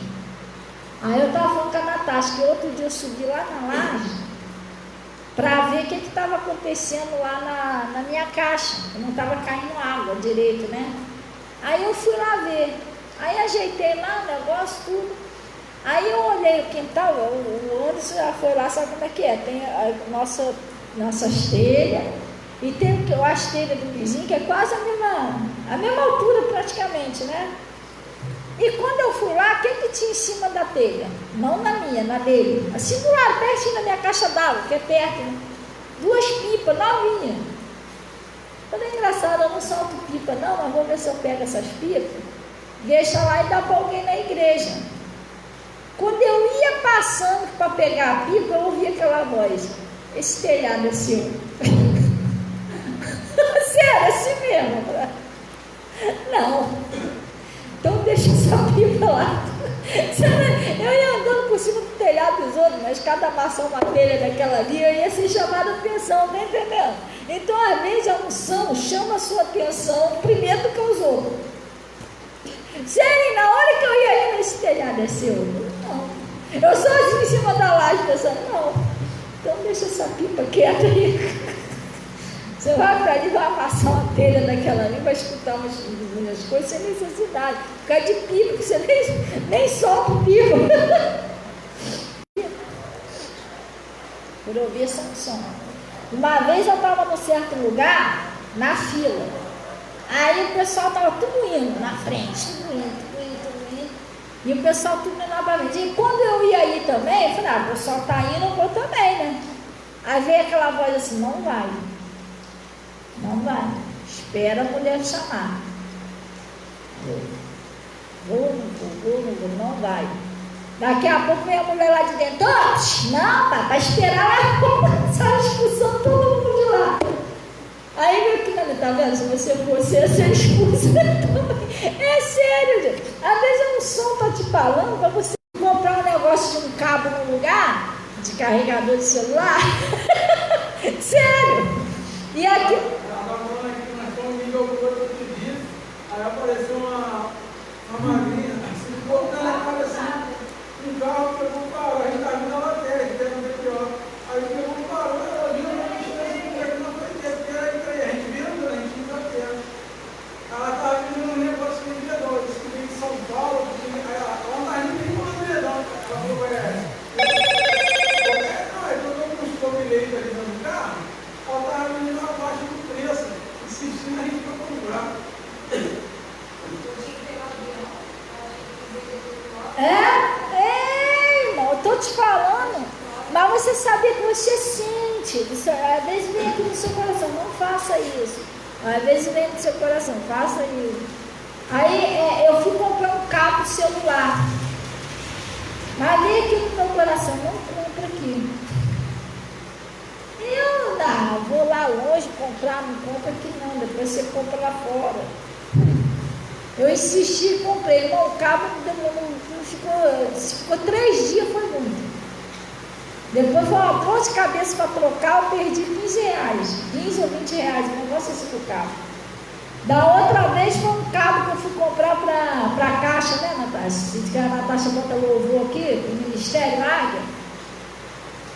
Aí eu estava falando com a Natasha, que outro dia eu subi lá na laje para ver o que estava acontecendo lá na minha caixa, que não estava caindo água direito, né? Aí eu fui lá ver, aí ajeitei lá o negócio, tudo. Aí eu olhei o quintal, o Anderson já foi lá, sabe como é que é? Tem a nossa telha, e tem a telha do vizinho, que é quase a mesma altura praticamente, né? E quando eu fui lá, o que tinha em cima da telha? Não na minha, na dele. Assim do lado, pertinho da minha caixa d'água, que é perto, né? 2 pipas, novinhas. Falei, engraçado, eu não solto pipa não, mas vou ver se eu pego essas pipas, deixa lá e dá para alguém na igreja. Quando eu ia passando para pegar a pipa, eu ouvi aquela voz, esse telhado é seu. Sério, assim mesmo. Não. Então deixa essa pipa lá. Eu ia andando por cima do telhado dos outros, mas cada passar uma telha daquela ali, eu ia ser chamada a atenção, tá entendendo? Então, às vezes, a unção chama a sua atenção primeiro do que os outros. Sério, na hora que eu ia ir nesse telhado, é seu? Não. Eu sozinho em cima da laje pensando, não. Então deixa essa pipa quieta aí. Você vai para ali, vai amassar uma telha daquela ali, vai escutar umas coisas sem necessidade. Por causa de pipa, que você nem solta o pipa. Por ouvir essa unção. Uma vez eu estava num certo lugar, na fila. Aí o pessoal estava tudo indo na frente, tudo indo. E o pessoal tudo me novamente. E quando eu ia aí também, eu falei, o pessoal está indo, eu vou também, né? Aí veio aquela voz assim, não vai. Não vai. Espera a mulher chamar. Não vai. Daqui a pouco vem a mulher lá de dentro. Não, pai, vai esperar lá começar a expulsão todo mundo de lá. Aí meu filho, tá vendo? Se você fosse, ia ser expulso também. É sério, gente. Às vezes um som tá te falando para você comprar um negócio de um cabo no lugar, de carregador de celular. Sério. E aqui. Ela estava falando aqui, nós fomos em Ilhéus outro dia, aí apareceu uma magrinha, assim, botando a cara assim, um carro pegou, parou, a gente estava vindo na lateral, que era um DPO, aí pegou, parou, ela viu uma mochila assim, na frente dele, porque era entre a gente vindo, a gente indo até. Ela estava vindo um negócio de vendedor, disse que veio de São Paulo, aí ela não estava nem com o vendedor, ela falou, não, é que eu estou com os bilhetes ali no carro, ela estava vendendo abaixo do preço, insistindo a gente para comprar. Irmão, eu tô te falando, mas você sabia que você sente, você, às vezes vem aqui no seu coração, não faça isso, às vezes vem no seu coração, faça isso. Aí eu fui comprar um cabo celular, mas vem aqui no meu coração, não compra aqui. Eu não, vou lá longe comprar, não compra aqui não, depois você compra lá fora. Eu insisti e comprei, irmão, o cabo ficou 3 dias, foi muito. Depois foi uma ponta de cabeça para trocar, eu perdi 15 reais, 15 ou 20 reais, um negócio assim do cabo. Da outra vez foi um cabo que eu fui comprar para a caixa, né, Natasha? Se a Natasha bota louvor aqui, o Ministério Águia.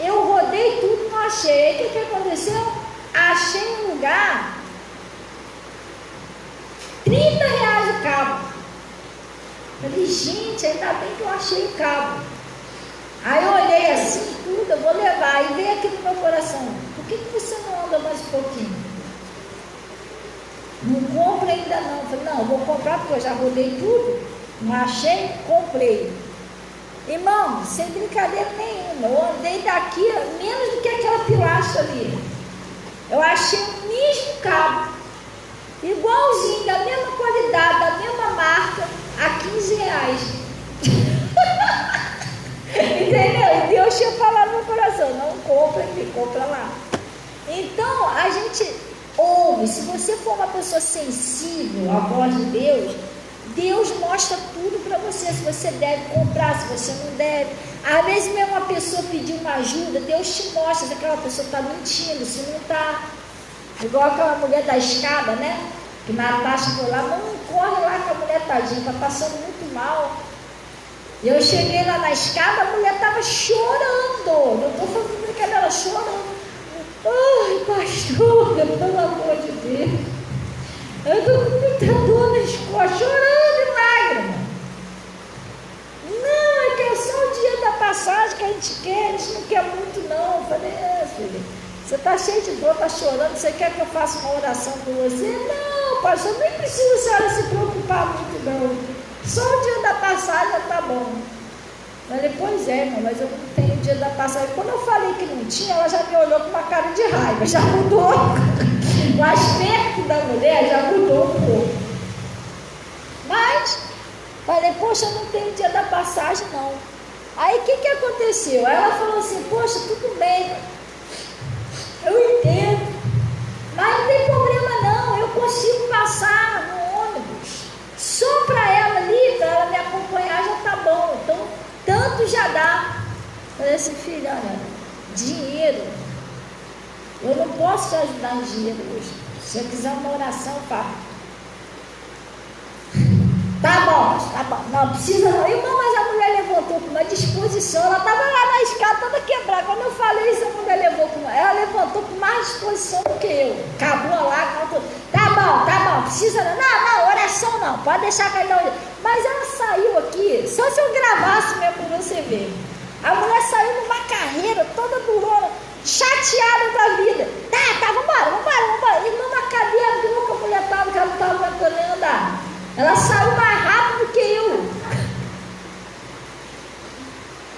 Eu rodei tudo, não achei. Aí o que aconteceu? Achei um lugar, 30 reais o cabo. Falei, gente, ainda bem que eu achei o cabo. Aí eu olhei assim, tudo, eu vou levar. E veio aqui no meu coração, por que você não anda mais um pouquinho? Não compra ainda não. Eu falei, não, eu vou comprar porque eu já rodei tudo. Não achei, comprei. Irmão, sem brincadeira nenhuma, eu andei daqui menos do que aquela pilastra ali. Eu achei o mesmo cabo, igualzinho, da mesma qualidade, da mesma marca, a 15 reais. Entendeu? E Deus tinha falado no meu coração, não compra aqui, compra lá. Então, a gente ouve, se você for uma pessoa sensível à voz de Deus, Deus mostra tudo para você, se você deve comprar, se você não deve. Às vezes mesmo uma pessoa pedir uma ajuda, Deus te mostra se aquela pessoa está mentindo, se não está. Igual aquela mulher da escada, né? Que Natasha foi lá, não corre lá com a mulher tadinha, está passando muito mal. Eu cheguei lá na escada, a mulher estava chorando. Eu estou falando brincadeira, chorando. Ai, pastor, pelo amor de Deus. Eu estou com muita dor nas costas, chorando em lágrimas. Não, é que é só o dia da passagem que a gente quer, a gente não quer muito não. Eu falei, filha, você está cheio de dor, está chorando, você quer que eu faça uma oração por você? Não, pastor, nem precisa a senhora se preocupar muito não. Só o dia da passagem já está bom. Eu falei, pois é, irmão, mas eu não tenho o dia da passagem. Quando eu falei que não tinha, ela já me olhou com uma cara de raiva, já mudou. O aspecto da mulher já mudou um pouco. Mas, falei, poxa, eu não tenho dia da passagem não. Aí o que aconteceu? Ela falou assim, poxa, tudo bem, eu entendo, mas não tem problema não, eu consigo passar no ônibus. Só para ela ali, para ela me acompanhar já tá bom, então tanto já dá. Falei assim, filha, olha, dinheiro, eu não posso te ajudar em dinheiro hoje. Se eu quiser uma oração, fala. Tá bom, não precisa não. Irmão, mas a mulher levantou com uma disposição, ela estava lá na escada toda quebrada. Quando eu falei isso, a mulher ela levantou com mais disposição do que eu. Acabou lá, tá bom, precisa não. Não, oração não, pode deixar cair na orelha. Mas ela saiu aqui, só se eu gravasse mesmo para você ver. A mulher saiu numa carreira toda durona, chateada da vida. Tá, vambora. E numa cadeira que nunca a mulher estava, que ela não estava aguentando nem andar. Ela saiu mais rápido que eu.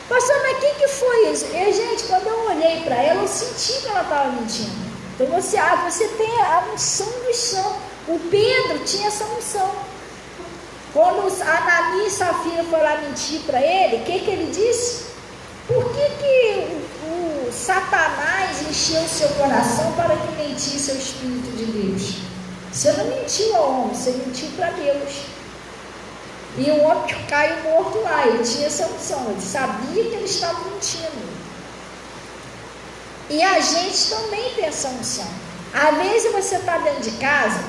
Pastor, mas quem que foi isso? E, gente, quando eu olhei para ela, eu senti que ela estava mentindo. Então você tem a unção do chão. O Pedro tinha essa unção. Quando Ananias e Safira foram lá mentir para ele, o que ele disse? Por que o Satanás encheu o seu coração para que mentisse ao Espírito de Deus? Você não mentiu ao homem, você mentiu para Deus. E o homem caiu morto lá, ele tinha essa unção, ele sabia que ele estava mentindo. E a gente também tem essa unção. Às vezes você está dentro de casa,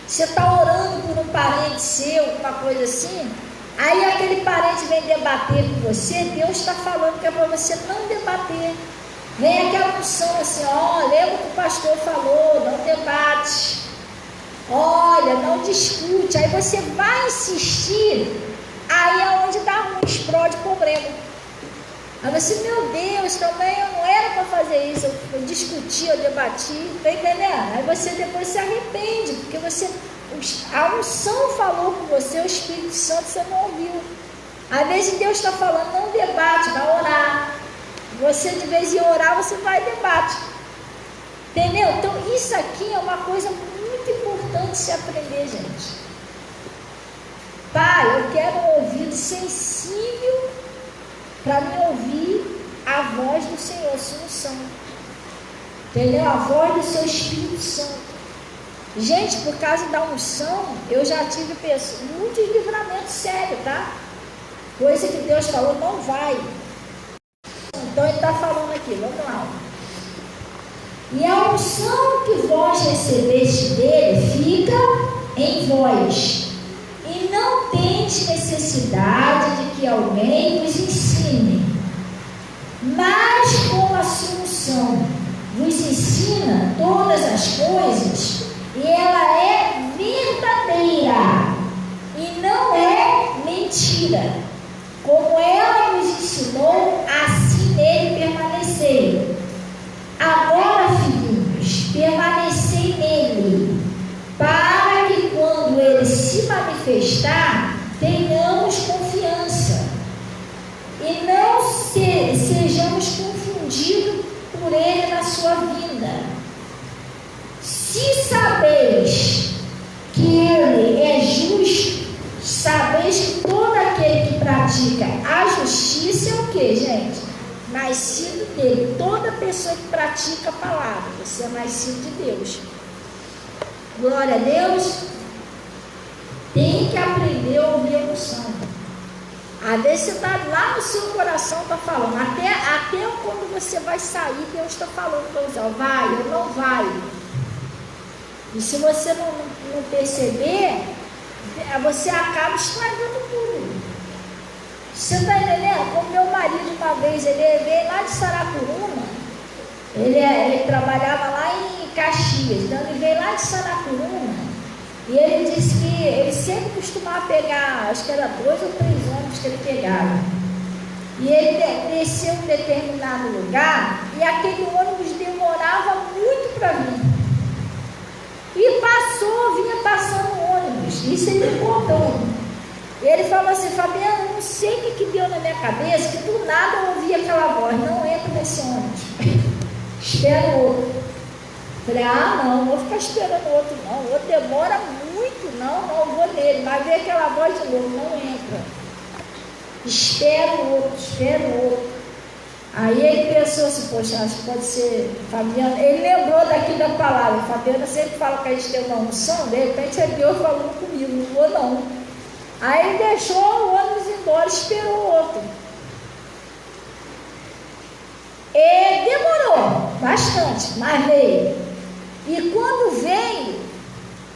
você está orando por um parente seu, uma coisa assim, aí aquele parente vem debater com você, Deus está falando que é para você não debater. Vem aquela unção assim, lembra o que o pastor falou, não debate. Olha, não discute. Aí você vai insistir, aí é onde dá ruim, explode problema. Aí você, meu Deus, também eu não era para fazer isso, eu discuti, eu debati, tá entendendo? Aí você depois se arrepende, porque a unção falou com você, o Espírito Santo você não ouviu. Às vezes Deus está falando, não debate, vai orar. Você de vez em orar, você vai e debate. Entendeu? Então isso aqui é uma coisa muito importante se aprender, gente. Pai, eu quero um ouvido sensível para me ouvir a voz do Senhor, a sua unção. Entendeu? A voz do seu Espírito Santo. Gente, por causa da unção, eu já tive muitos livramentos sérios, tá? Coisa que Deus falou, não vai. Então ele está falando aqui, vamos lá. E a unção que vós recebeste dele fica em vós. E não tendes necessidade de que alguém vos ensine. Mas como a sua unção vos ensina todas as coisas, e ela é verdadeira e não é mentira. Como ela nos ensinou, assim nele permanecei. Agora, filhinhos, permanecei nele, para que quando ele se manifestar, tenhamos confiança e não sejamos confundidos por ele na sua vinda. Se sabeis que ele é justo, sabeis que todo aquele que pratica a justiça é o que, gente? Nascido dele. Toda pessoa que pratica a palavra, você é nascido de Deus. Glória a Deus. Tem que aprender a ouvir a unção. Às vezes você está lá no seu coração, está falando. Até quando você vai sair, Deus está falando para você, vai ou não vai. E se você não perceber, você acaba estragando tudo. Você está entendendo? Como meu marido uma vez, ele veio lá de Saracuruna, ele trabalhava lá em Caxias, então ele veio lá de Saracuruna, e ele disse que ele sempre costumava pegar, acho que era 2 ou 3 ônibus que ele pegava. E ele desceu em um determinado lugar, e aquele ônibus demorava muito para vir. E vinha passando o ônibus, isso ele me contando. E ele falou assim, Fabiana, não sei o que deu na minha cabeça, que do nada eu ouvi aquela voz, não entra nesse ônibus, espera o outro. Falei, não vou ficar esperando o outro não, o outro demora muito, não vou nele, mas veio aquela voz de novo, não entra. Espera o outro. Aí ele pensou assim, poxa, acho que pode ser Fabiana. Ele lembrou daqui da palavra. Fabiana sempre fala que a gente tem uma unção, de repente é Deus falando comigo, não vou não. Aí ele deixou o ônibus embora, esperou o outro. E demorou bastante, mas veio. E quando veio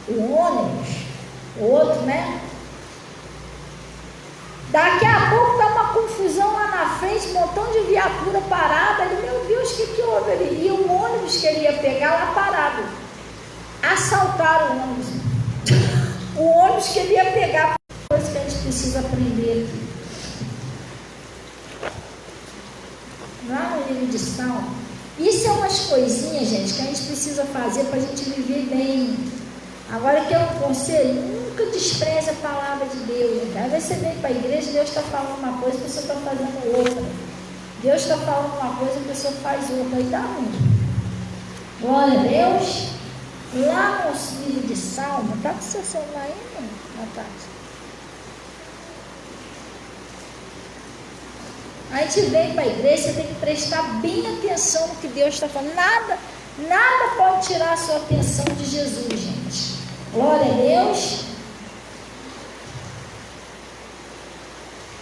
o ônibus, o outro, né? Daqui a pouco dá uma confusão lá na frente, um montão de viatura parada. Ele, meu Deus, o que houve ali? E o ônibus que ele ia pegar lá parado. Assaltaram o ônibus. O ônibus que ele ia pegar. Coisa que a gente precisa aprender aqui. Lá no livro de Salmo. Isso é umas coisinhas, gente, que a gente precisa fazer para a gente viver bem. Agora que é um conselho, Nunca despreze a palavra de Deus, gente. Às vezes você vem para a igreja, Deus está falando uma coisa, a pessoa está fazendo outra. Deus está falando uma coisa, a pessoa faz outra. Aí dá ruim. Glória a Deus. Lá no livro de Salmo, está com o seu celular aí, Natália? A gente vem para a igreja, você tem que prestar bem atenção no que Deus está falando. Nada pode tirar a sua atenção de Jesus, gente. Glória a Deus.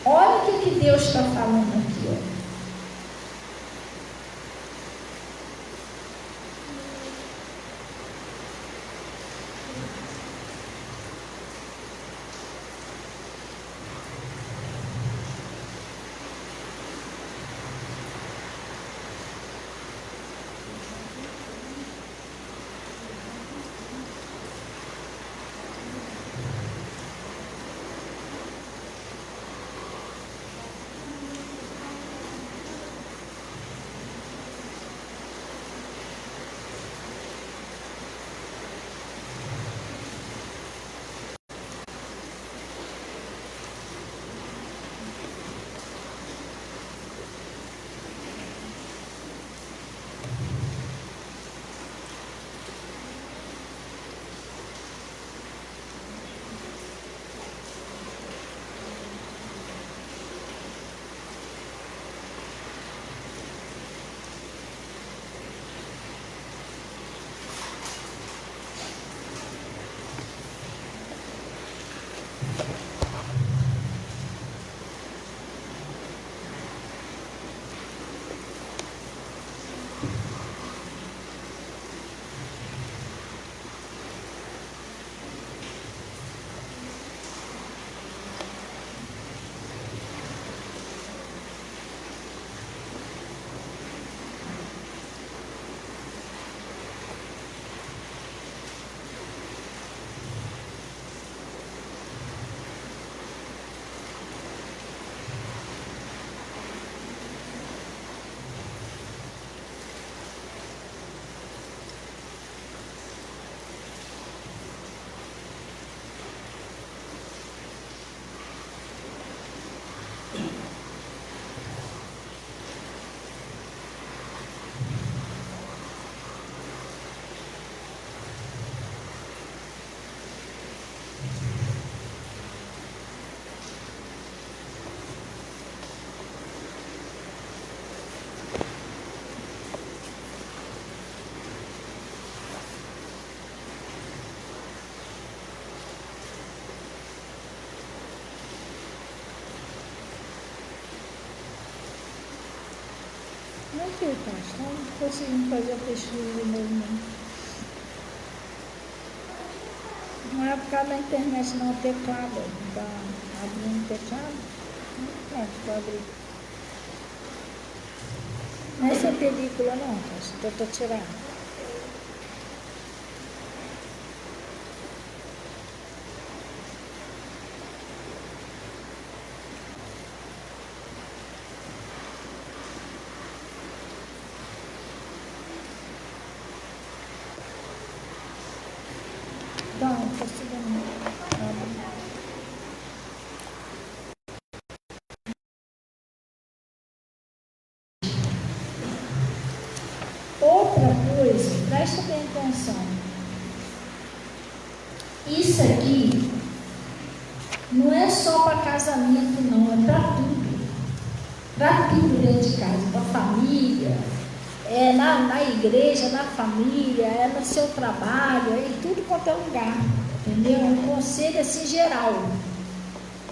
Olha o que Deus está falando aqui, ó. Aqui, tá? Não conseguimos fazer a pesquisa de novo, não é por causa da internet, não, o teclado. Está abrindo o teclado? Pronto, estou abrindo. Não é essa película, não, tá? Estou tirando. Não, estou segurando. Outra coisa, presta bem atenção. Isso aqui não é só para casamento, não, é para tudo. Para tudo dentro de casa, para família, é na igreja, na família, é no seu trabalho, é em tudo quanto é lugar. Entendeu? É um conselho assim geral.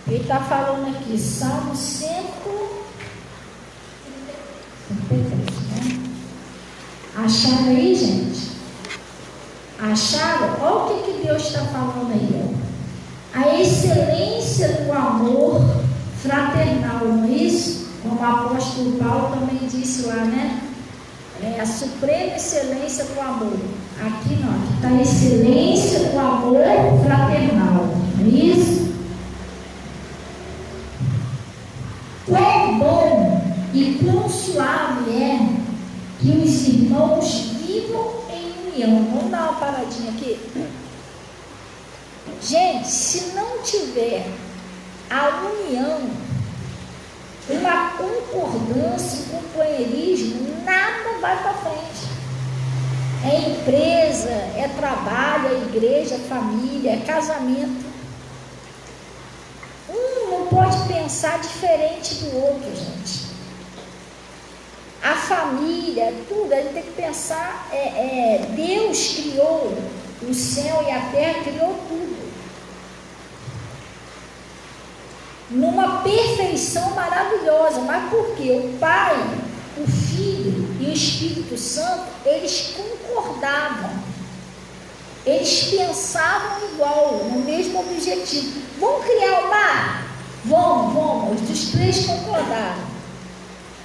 Ele está falando aqui, Salmo 133, né? Acharam aí, gente? Acharam? Olha o que Deus está falando aí, ó. A excelência do amor fraternal, não é isso? Como o apóstolo Paulo também disse lá, né? É a suprema excelência do amor. Aqui não, aqui está a excelência do amor fraternal, não é isso? Quão bom e quão suave é que os irmãos vivam em união. Vamos dar uma paradinha aqui. Gente, se não tiver a união, uma concordância, um companheirismo, nada vai para frente. É empresa, é trabalho, é igreja, é família, é casamento. Um não pode pensar diferente do outro, gente. A família, tudo, a gente tem que pensar, Deus criou o céu e a terra, criou tudo numa perfeição maravilhosa. Mas por quê? O Pai, o Filho e o Espírito Santo, eles concordavam, eles pensavam igual, no mesmo objetivo. Vamos criar o mar? Vamos, os três concordaram.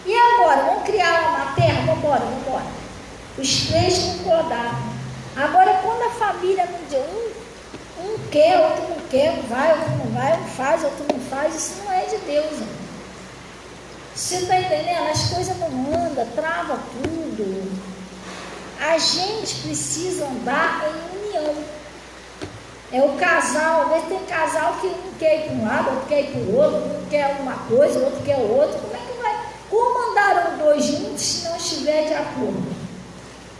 E agora, vamos criar uma terra? Vamos embora. Os três concordaram. Agora, quando a família não diz, um quer, outro não quer, um vai, outro não vai, um faz, outro não faz, isso não é de Deus, hein? Você está entendendo? As coisas não andam, trava tudo. A gente precisa andar em união. É o casal, às vezes tem casal que um quer ir para um lado, outro quer ir para o outro, um quer uma coisa, outro quer o outro. Como é que vai? Como andaram dois juntos se não estiver de acordo?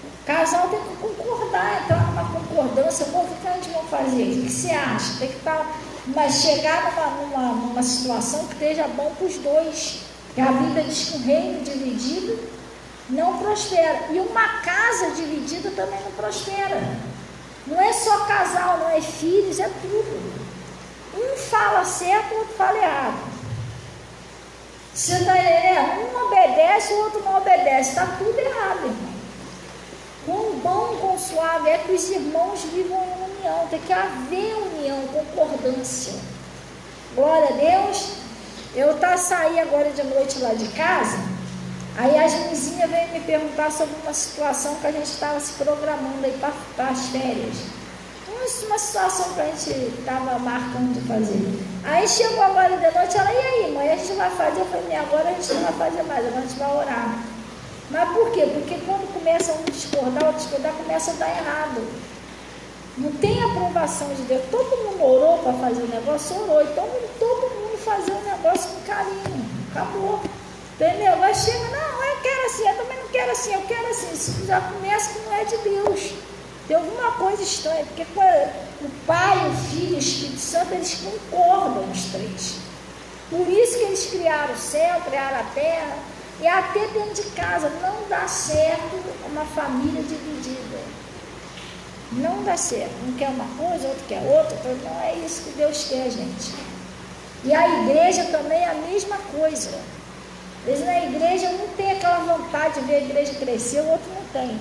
O casal tem que concordar, entrar numa concordância. O que a gente vai fazer? O que você acha? Tem que chegar numa situação que esteja bom para os dois. Porque a Bíblia diz que um reino dividido não prospera. E uma casa dividida também não prospera. Não é só casal, não é filhos, é tudo. Um fala certo, o outro fala errado. Você está entendendo? Um obedece, o outro não obedece. Está tudo errado, irmão. Quão bom, quão suave é que os irmãos vivam em união. Tem que haver união, concordância. Glória a Deus. Eu saí agora de noite lá de casa. Aí as vizinhas veio me perguntar sobre uma situação que a gente estava se programando aí para as férias. Uma situação que a gente estava marcando de fazer. Aí chegou agora de noite, ela, e aí, mãe, a gente vai fazer? Eu falei, agora a gente não vai fazer mais, agora a gente vai orar. Mas por quê? Porque quando começa um discordar, outro discordar, começa a dar errado. Não tem aprovação de Deus. Todo mundo orou para fazer o negócio, orou. Então todo mundo fazer o negócio com carinho. Acabou. Entendeu? Vai chegar, não, eu quero assim, eu também não quero assim, eu quero assim. Isso já começa que não é de Deus. Tem alguma coisa estranha, porque o Pai, o Filho e o Espírito Santo, eles concordam os três. Por isso que eles criaram o céu, criaram a terra, e até dentro de casa não dá certo uma família dividida. Não dá certo. Um quer uma coisa, outro quer outra, não é isso que Deus quer, gente. E a igreja também é a mesma coisa. Às vezes na igreja não tem aquela vontade de ver a igreja crescer, o outro não tem.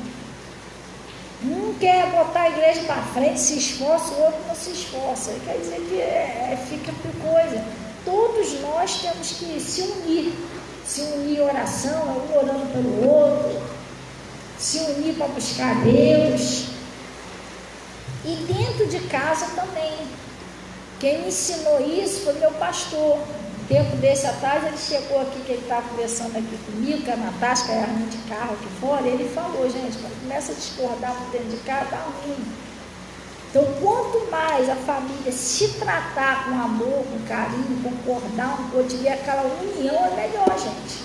Um quer botar a igreja para frente, se esforça, o outro não se esforça. Quer dizer que fica por coisa. Todos nós temos que se unir em oração, um orando pelo outro, se unir para buscar Deus. E dentro de casa também. Quem me ensinou isso foi meu pastor. Tempo desse atrás, ele chegou aqui, que ele estava conversando aqui comigo, com a Natasha, que é a ruim de carro aqui fora, e ele falou, gente, quando começa a discordar por dentro de casa, dá ruim. Então, quanto mais a família se tratar com amor, com carinho, concordar um pouco, tiver aquela união, é melhor, gente.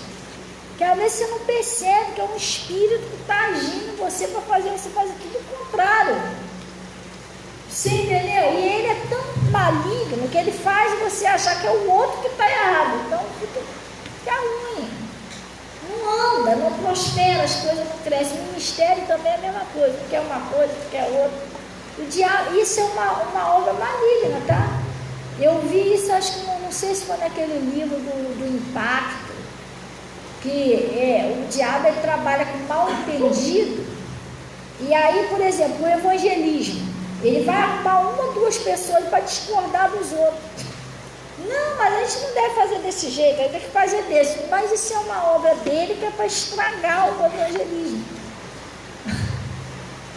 Porque às vezes você não percebe que é um espírito que está agindo em você para fazer você fazer tudo o contrário. Você entendeu? E ele é tão maligno que ele faz você achar que é o outro que está errado. Então fica ruim. Não anda, não prospera, as coisas não crescem. O ministério também é a mesma coisa. Tu quer uma coisa, tu quer outra. O diabo, isso é uma obra maligna, tá? Eu vi isso, acho que não sei se foi naquele livro do Impacto, que o diabo ele trabalha com mal entendido. E aí, por exemplo, o evangelismo. Ele vai arrumar uma ou duas pessoas para discordar dos outros. Não, mas a gente não deve fazer desse jeito, a gente tem que fazer desse. Mas isso é uma obra dele que é para estragar o evangelismo.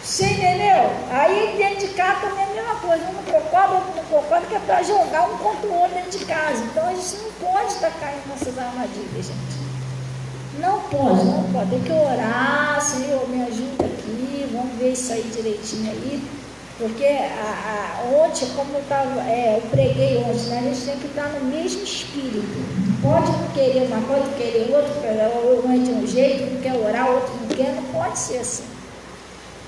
Você entendeu? Aí dentro de casa também é a mesma coisa. Um não concorda, outro não concorda, que é para jogar um contra o outro dentro de casa. Então a gente não pode estar caindo nessas armadilhas, gente. Não pode. Tem que orar, Senhor, me ajuda aqui, vamos ver isso aí direitinho aí. Porque ontem, como eu preguei ontem, né, a gente tem que estar no mesmo espírito. Pode não querer uma coisa, querer outra, um é de um jeito, um quer orar, outro não quer, não pode ser assim.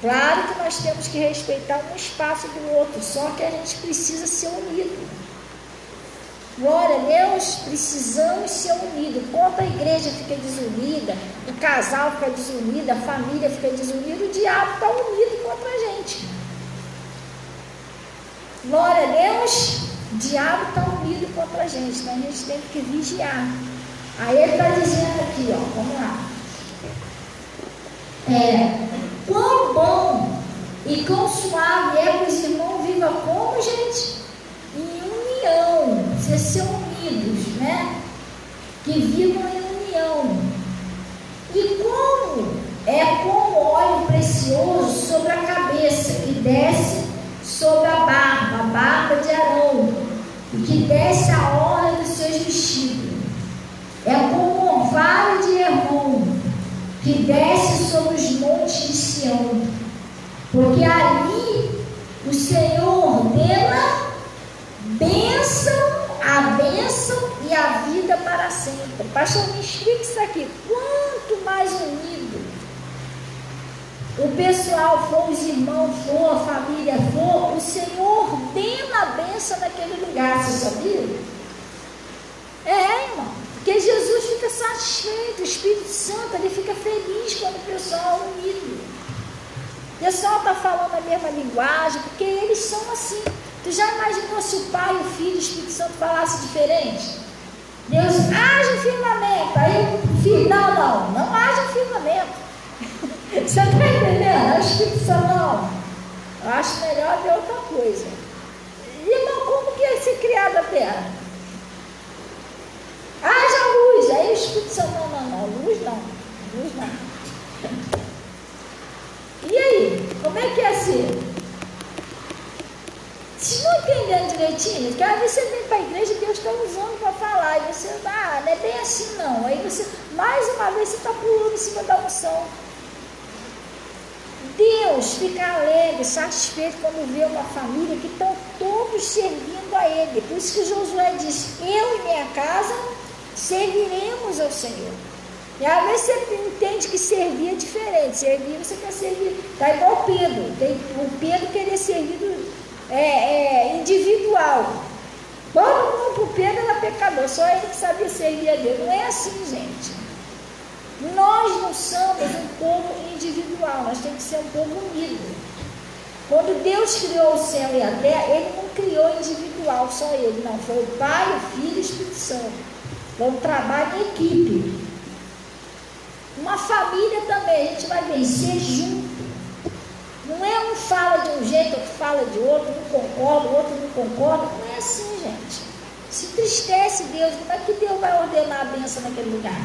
Claro que nós temos que respeitar um espaço do outro, só que a gente precisa ser unido. Glória a Deus, precisamos ser unidos. Quando a igreja fica desunida, o casal fica desunido, a família fica desunida, o diabo está unido contra a gente. Glória a Deus, o diabo está unido contra a gente, então a gente tem que vigiar. Aí ele está dizendo aqui, ó, vamos lá. Quão bom e quão suave é que os irmãos vivam como, gente? Em união, vocês são unidos, né? Que vivam em união. E como óleo precioso sobre a cabeça, que desce sobre a barba de Arão, e que desce a orla dos seus vestidos. É como o orvalho de Hermon, que desce sobre os montes de Sião, porque ali o Senhor ordena a bênção e a vida para sempre. Pastor, me explica isso aqui. Quanto mais unido o pessoal for, os irmãos for, a família for, o Senhor ordena a bênção naquele lugar. Você sabia? Irmão. Porque Jesus fica satisfeito, o Espírito Santo, ele fica feliz quando o pessoal é unido. O pessoal está falando a mesma linguagem, porque eles são assim. Tu já imaginou se o Pai, o Filho e o Espírito Santo falassem diferente? Deus age o firmamento, aí o Filho, não age o firmamento. Você está entendendo? O Espírito Santo, não. Eu acho melhor ver outra coisa. Irmão, como que é ser criado a terra? Haja luz, aí o Espírito Santo, luz não. E aí, como é que é assim? Se não entendendo direitinho, porque às vezes você vem para a igreja e Deus está usando para falar, e você, não é bem assim não. Aí você, mais uma vez, você está pulando em cima da unção. Deus fica alegre, satisfeito quando vê uma família que estão todos servindo a Ele. Por isso que Josué disse, eu e minha casa serviremos ao Senhor. E às vezes você entende que servir é diferente. Servir, você quer servir. Está igual Pedro. O Pedro queria servir individual. Todo mundo para o Pedro era pecador, só ele que sabia servir a Deus. Não é assim, gente. Nós não somos um povo individual, nós temos que ser um povo unido. Quando Deus criou o céu e a terra, Ele não criou individual, só Ele, não. Foi o Pai, o Filho e o Espírito Santo. Foi um trabalho em equipe. Uma família também, a gente vai vencer junto. Não é um fala de um jeito, outro fala de outro, um concorda, o outro não concorda. Não é assim, gente. Se entristece Deus, como é que Deus vai ordenar a bênção naquele lugar?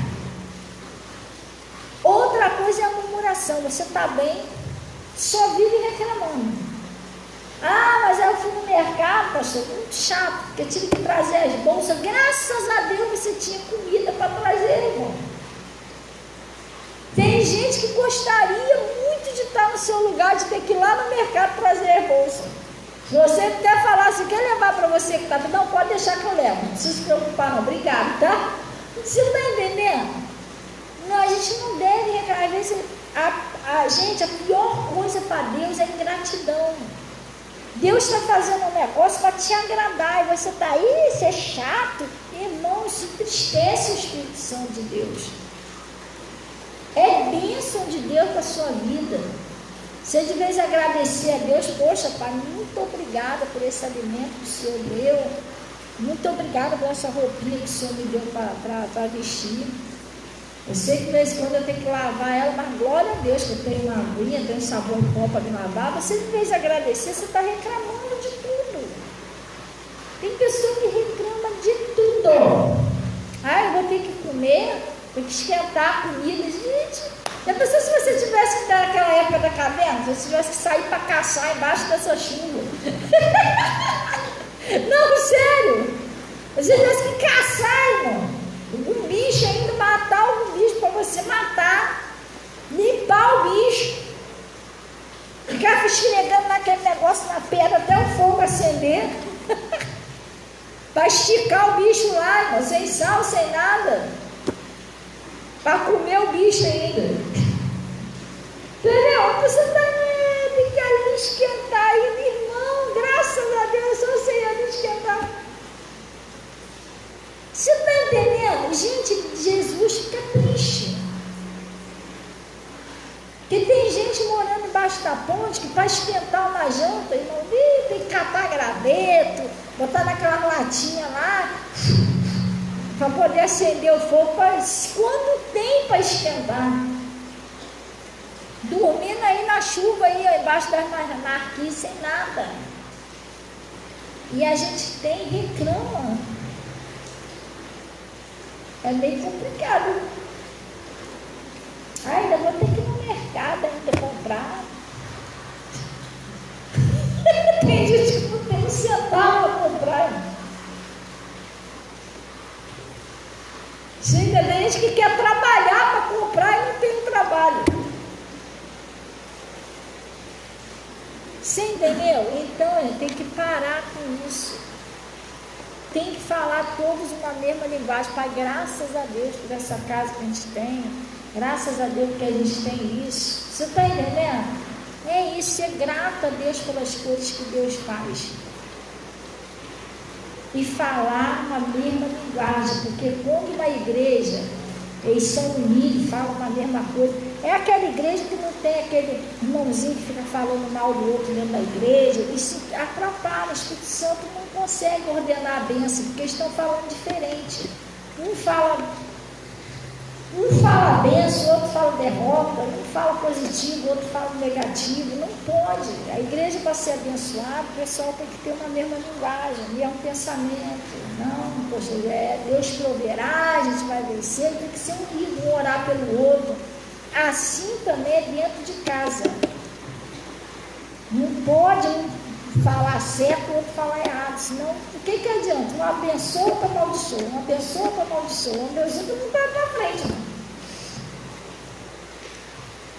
Outra coisa é a murmuração. Você está bem, só vive reclamando. Mas eu fui no mercado, pastor, muito chato, porque eu tive que trazer as bolsas. Graças a Deus você tinha comida para trazer, irmão. Tem gente que gostaria muito de estar no seu lugar, de ter que ir lá no mercado trazer as bolsas. Se você até falar assim, quer levar para você que está, não, pode deixar que eu levo. Não precisa se preocupar, não. Obrigado, tá? Você está entendendo? Não, a gente não deve reclamar. Às vezes, a pior coisa para Deus é a ingratidão. Deus está fazendo um negócio para te agradar, e você está aí, isso é chato. Irmão, isso entristece o Espírito Santo de Deus. É bênção de Deus para a sua vida. Você de vez agradecer a Deus, poxa, Pai, muito obrigada por esse alimento que o Senhor deu. Muito obrigada por essa roupinha que o Senhor me deu para vestir. Eu sei que de vez em quando eu tenho que lavar ela, mas glória a Deus que eu tenho uma aguinha, tenho um sabão bom para me lavar. Você de vez agradecer, você está reclamando de tudo. Tem pessoa que reclama de tudo. Eu vou ter que comer, tem que esquentar a comida. Gente, já pensou se você tivesse que dar naquela época da caverna? Se você tivesse que sair para caçar embaixo dessa chuva? Não, sério. Você tivesse que caçar, irmão. Um bicho ainda, matar um bicho para você matar, limpar o bicho, ficar esfregando naquele negócio na ter. Para esticar o bicho lá, irmão, sem sal, sem nada. Para comer o bicho ainda. Entendeu? A pessoa tem que ali esquentar ainda, irmão. Graças a Deus, só sei ali esquentar. Você está entendendo? Gente, Jesus fica triste. Porque tem gente morando embaixo da ponte que para esquentar uma janta, irmão, tem que catar graveto, botar naquela latinha lá, para poder acender o fogo, quando tem para esquentar. Dormindo aí na chuva, aí embaixo das marquises, sem nada. E a gente tem e reclama. É meio complicado. Ainda vou ter que ir no mercado ainda comprar. Tem gente que não tem um centavo para comprar. Tem gente que quer trabalhar para comprar e não tem trabalho. Você entendeu? Então tem que parar com isso. Tem que falar todos uma mesma linguagem. Pai, graças a Deus por essa casa que a gente tem. Graças a Deus que a gente tem isso. Você está entendendo? É isso, ser grato a Deus pelas coisas que Deus faz. E falar uma mesma linguagem, porque quando uma igreja, eles são unidos, falam uma mesma coisa, é aquela igreja que não tem aquele irmãozinho que fica falando mal do outro dentro da igreja, isso atrapalha. O Espírito Santo não consegue ordenar a bênção, porque eles estão falando diferente. Um fala benção, outro fala derrota, um fala positivo, outro fala negativo. Não pode. A igreja, para ser abençoada, o pessoal tem que ter uma mesma linguagem, mesmo pensamento. Não, poxa, Deus proverá, a gente vai vencer, tem que ser unido, um orar pelo outro. Assim também é dentro de casa. Não pode um falar certo, o outro falar errado. Senão, o que adianta? Um abençoa, outro amaldiçoa. Um abençoa, outro amaldiçoa. Um abençoa, não vai para frente.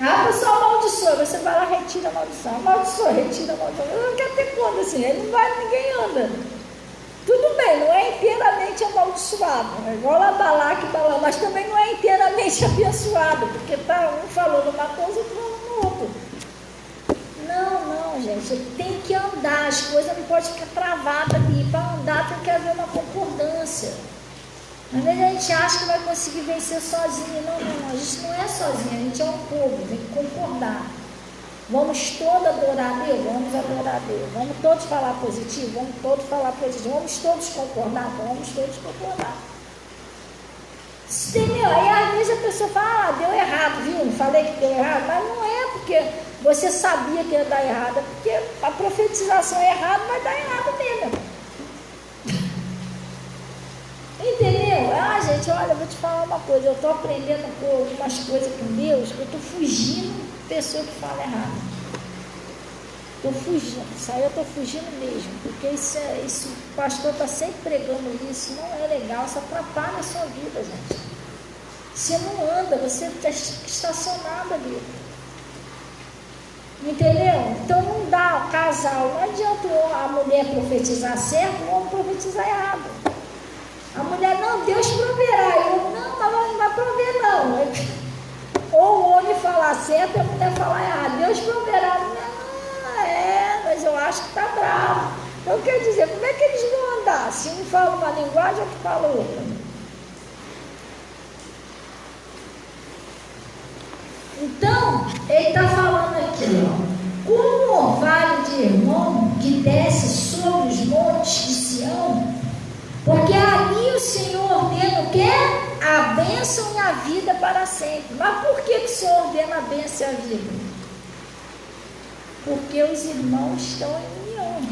A pessoa amaldiçoa, você vai lá, retira a maldição. Amaldiçoa, retira a maldição. Não quer ter quando assim, ele não vai, ninguém anda. Tudo bem, não é inteiramente amaldiçoado. É igual a Balaque e Balaão, mas também não é inteiramente abençoado, porque tá um falando uma coisa, outro falando no outro. Não, gente, tem que andar, as coisas não podem ficar travadas ali. Para andar tem que haver uma concordância. Às vezes a gente acha que vai conseguir vencer sozinho. Não, a gente não é sozinho, a gente é um povo, tem que concordar. Vamos todos adorar a Deus? Vamos adorar a Deus. Vamos todos falar positivo? Vamos todos falar positivo. Vamos todos concordar? Vamos todos concordar. Entendeu? Aí às vezes a pessoa fala, deu errado, viu? Não falei que deu errado, mas não é porque você sabia que ia dar errado, é porque a profetização é errada, vai dar errado mesmo. Entendeu? Gente, olha, eu vou te falar uma coisa, eu estou aprendendo algumas coisas com Deus, eu estou fugindo de pessoa que fala errado. Estou fugindo, isso aí eu estou fugindo mesmo, porque isso o pastor está sempre pregando isso, não é legal, isso atrapalha a sua vida, gente. Você não anda, você está estacionado ali. Entendeu? Então não dá, o casal, não adianta a mulher profetizar certo, o homem profetizar errado. A mulher, não, Deus proverá. Eu, não, mas não vai prover, não. Ou o homem falar certo e a mulher falar errado. Deus proverá. Não, mas eu acho que está bravo. Então, quer dizer, como é que eles vão andar? Se um fala uma linguagem, outro fala outra. Então, ele está falando aqui, ó. Como o orvalho de Hermon que desce sobre os montes de Sião, porque ali o Senhor ordena o quê? A bênção e a vida para sempre. Mas por que o Senhor ordena a bênção e a vida? Porque os irmãos estão em união.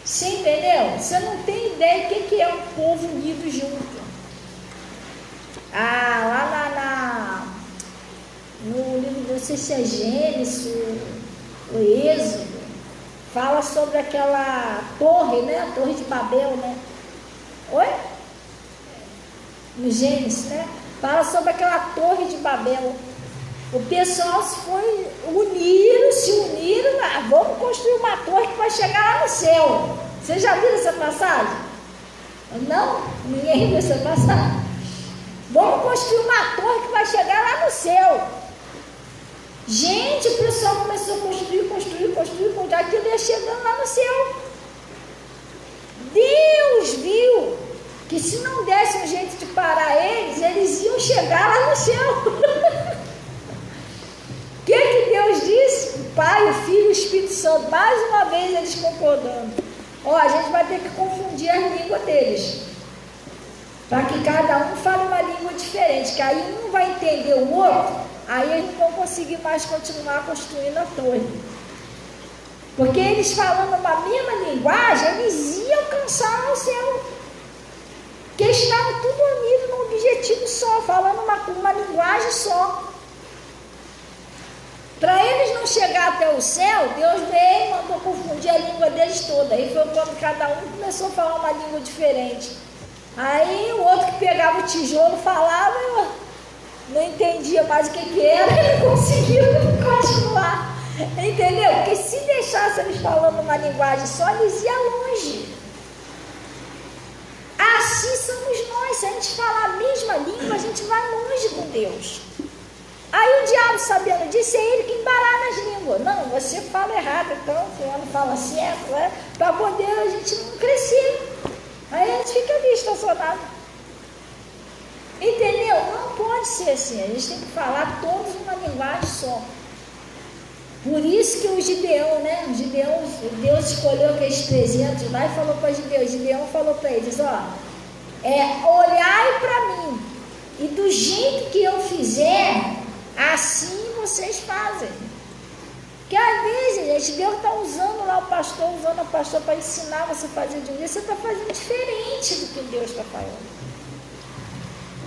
Você entendeu? Você não tem ideia do que é um povo unido junto. Lá no livro, não sei se é Gênesis, o Êxodo, fala sobre aquela torre, né? A torre de Babel, né? Oi? No Gênesis, né? Fala sobre aquela torre de Babel. O pessoal se uniram, vamos construir uma torre que vai chegar lá no céu. Você já viu essa passagem? Não? Ninguém viu essa passagem? Vamos construir uma torre que vai chegar lá no céu. Gente, o pessoal começou a construir, aquilo ia chegando lá no céu. Deus viu que se não desse um jeito de parar eles iam chegar lá no céu. O que Deus disse? O Pai, o Filho e o Espírito Santo, mais uma vez eles concordando. A gente vai ter que confundir as línguas deles, para que cada um fale uma língua diferente, que aí um vai entender o outro, aí eles não vão conseguir mais continuar construindo a torre. Porque eles falando uma mesma linguagem, eles iam alcançar o céu. Porque estavam tudo unidos num objetivo só, falando uma linguagem só. Para eles não chegar até o céu, Deus veio e mandou confundir a língua deles toda. Aí foi quando cada um começou a falar uma língua diferente. Aí o outro que pegava o tijolo falava, eu não entendia mais o que era, ele conseguiu continuar. Entendeu? Porque se deixasse eles falando uma linguagem só, eles iam longe. Assim somos nós. Se a gente falar a mesma língua, a gente vai longe com Deus. Aí o diabo, sabendo disso, é ele que embaralha as línguas. Não, você fala errado, então fulano fala certo, né? Para poder a gente não crescer. Aí a gente fica ali estacionado. Entendeu? Não pode ser assim. A gente tem que falar todos uma linguagem só. Por isso que o Gideão, né? O Gideão, Deus escolheu aqueles 300 lá e falou para Gideão. Gideão falou para eles, olhai para mim. E do jeito que eu fizer, assim vocês fazem. Porque às vezes, gente, Deus está usando lá o pastor, usando a pastor para ensinar você a fazer de um jeito, você está fazendo diferente do que Deus está falando.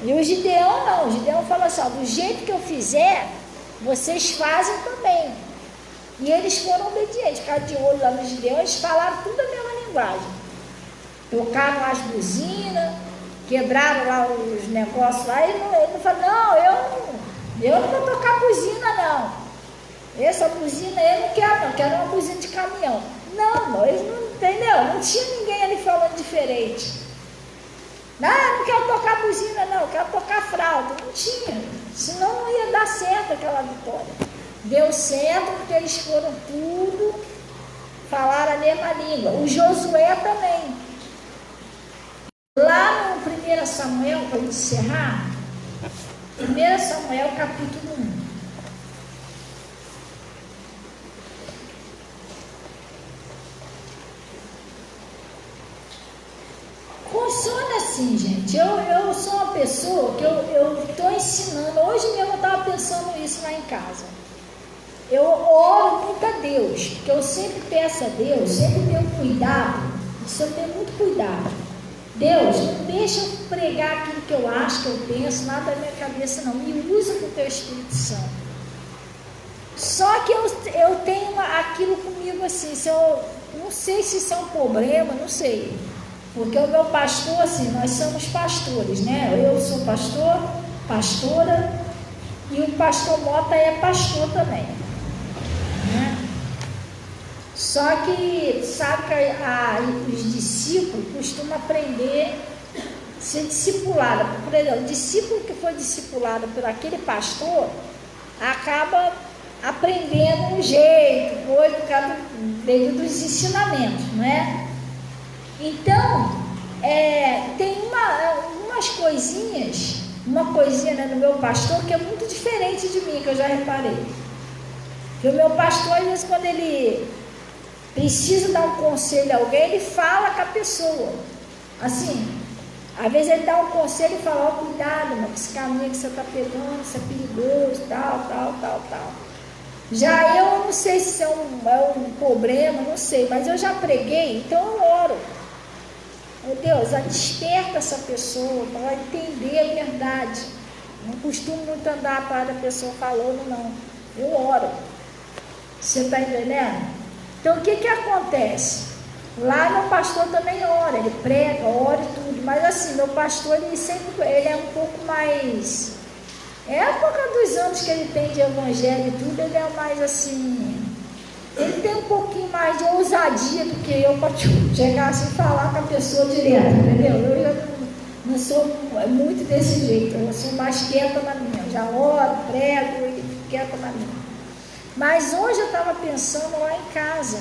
E o Gideão não, o Gideão falou assim, do jeito que eu fizer, vocês fazem também. E eles foram obedientes, ficaram de olho lá no Gideão, eles falaram tudo a mesma linguagem. Tocaram as buzinas, quebraram lá os negócios lá, ele não falou, eu não vou tocar buzina não. Essa buzina eu não quero uma buzina de caminhão. Não, eles não, entendeu? Não tinha ninguém ali falando diferente. Não quero tocar buzina não, quero tocar flauta. Não tinha, senão não ia dar certo aquela vitória. Deu certo porque eles foram tudo, falaram a mesma língua. O Josué também. Lá no 1 Samuel, para encerrar, 1 Samuel capítulo 1. Funciona assim, gente. Eu sou uma pessoa que eu estou ensinando. Hoje mesmo eu estava pensando isso lá em casa. Eu oro muito a Deus, porque eu sempre peço a Deus, sempre tenho cuidado. Isso eu tenho muito cuidado. Deus, não deixa eu pregar aquilo que eu acho, que eu penso, nada da minha cabeça não. Me usa com o teu Espírito Santo. Só que eu tenho aquilo comigo assim, não sei se isso é um problema, não sei. Porque o meu pastor, assim, nós somos pastores, né? Eu sou pastor, pastora, e o pastor Mota é pastor também, né? Só que, sabe que os discípulos costumam aprender a ser discipulado. Por exemplo, o discípulo que foi discipulado por aquele pastor, acaba aprendendo um jeito, por causa dos ensinamentos, não é? Então, tem umas coisinhas, uma coisinha, né, no meu pastor que é muito diferente de mim, que eu já reparei. Que o meu pastor, às vezes, quando ele precisa dar um conselho a alguém, ele fala com a pessoa. Assim, às vezes ele dá um conselho e fala, cuidado, mas esse caminho que você está pegando, isso é perigoso, tal. Já eu não sei se isso é um problema, não sei, mas eu já preguei, então eu oro. Meu Deus, desperta essa pessoa para ela entender a verdade. Não costumo muito andar para a pessoa falando, não. Eu oro. Você está entendendo? Então, o que acontece? Lá meu pastor também ora, ele prega, ora e tudo. Mas assim, meu pastor, ele é um pouco mais Época dos anos que ele tem de evangelho e tudo, ele é mais assim, ele tem um pouquinho mais de ousadia do que eu para chegar assim e falar com a pessoa direto, entendeu? Eu já não sou muito desse jeito, eu sou mais quieta na minha, eu já oro, prego e fico quieta na minha. Mas hoje eu estava pensando lá em casa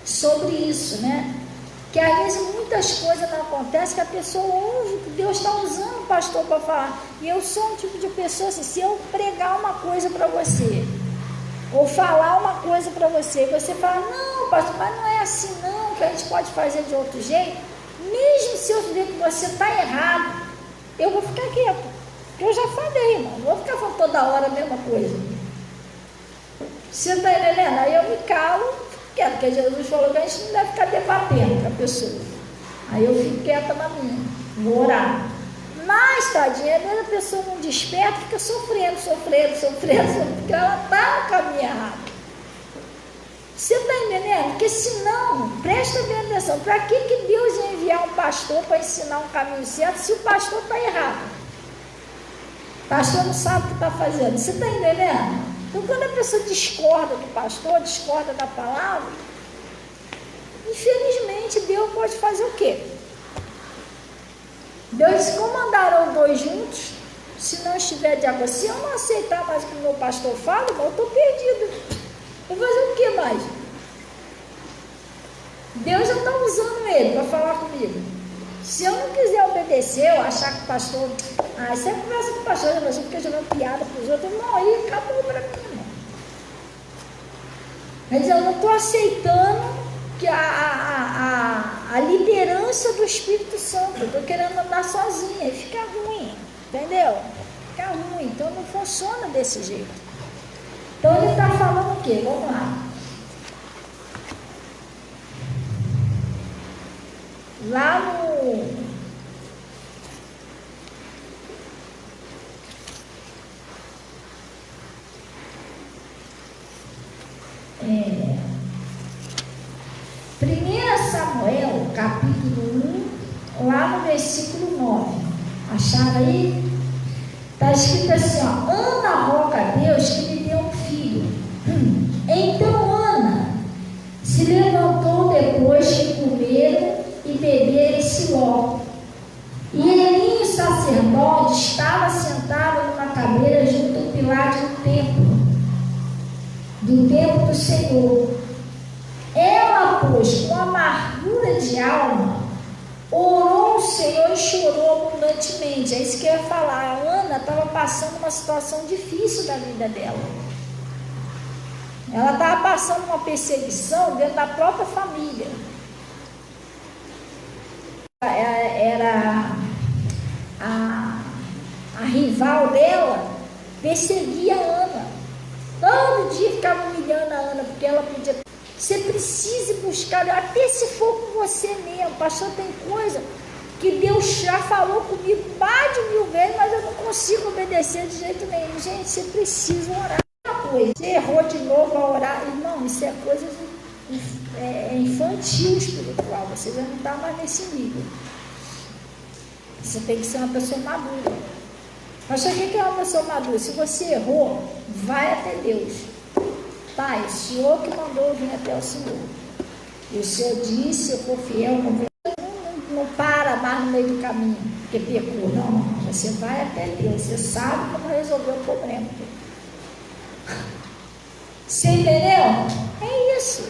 sobre isso, né? Que às vezes muitas coisas não acontecem, que a pessoa ouve que Deus está usando o pastor para falar. E eu sou um tipo de pessoa assim, se eu pregar uma coisa para você, ou falar uma coisa para você, e você fala, não, pastor, mas não é assim não, que a gente pode fazer de outro jeito, mesmo se eu ver que você está errado, eu vou ficar quieto. Eu já falei, irmão, não vou ficar falando toda hora a mesma coisa. Você está entendendo? Aí eu me calo, quieto, porque Jesus falou que a gente não deve ficar debatendo com a pessoa. Aí eu fico quieta na minha, vou orar. Mas, tadinha, às vezes a pessoa não desperta, fica sofrendo, porque ela está no caminho errado. Você está entendendo? Porque senão, presta bem atenção, para que Deus ia enviar um pastor para ensinar um caminho certo se o pastor está errado? O pastor não sabe o que está fazendo. Você está entendendo? Então, quando a pessoa discorda do pastor, discorda da palavra, infelizmente, Deus pode fazer o quê? Deus disse, como andarão dois juntos, se não estiver de acordo? Se eu não aceitar mais o que o meu pastor fala, eu estou perdido. Eu vou fazer o que mais? Deus já está usando ele para falar comigo. Se eu não quiser obedecer, eu achar que o pastor... você conversa com o pastor, você fica jogando piada para os outros. Não, aí acabou para mim, irmão. Mas eu não estou aceitando que a liderança do Espírito Santo. Eu estou querendo andar sozinha e fica ruim, entendeu? Fica ruim, então não funciona desse jeito. Então ele está falando o quê? Vamos lá. Lá no... Primeira Samuel, capítulo 1, lá no versículo 9. Acharam aí? Está escrito assim, ó, Ana roga a Deus que lhe dê um filho. Então Ana se levantou depois que comeram e beberam em Siló. E Eli, o sacerdote, estava sentado numa cadeira junto ao pilar de do templo do Senhor. Ela, pois, com amargura de alma, orou ao Senhor e chorou abundantemente. É isso que eu ia falar. A Ana estava passando uma situação difícil da vida dela. Ela estava passando uma perseguição dentro da própria família. Era a rival dela, perseguia a Ana. Todo dia ficava humilhando a Ana, porque ela podia... Você precisa buscar, até se for com você mesmo. Pastor, tem coisa que Deus já falou comigo mais de 1000 vezes, mas eu não consigo obedecer de jeito nenhum. Gente, você precisa orar. Você errou de novo a orar. Irmão, isso é coisa infantil espiritual. Você já não está mais nesse nível. Você tem que ser uma pessoa madura. Mas o que é uma pessoa madura? Se você errou, vai até Deus. Pai, o Senhor que mandou eu vir até o Senhor. E o Senhor disse, eu for fiel, não para mais no meio do caminho, porque pecou. Não, você vai até Deus. Você sabe como resolver o problema. Você entendeu? É isso.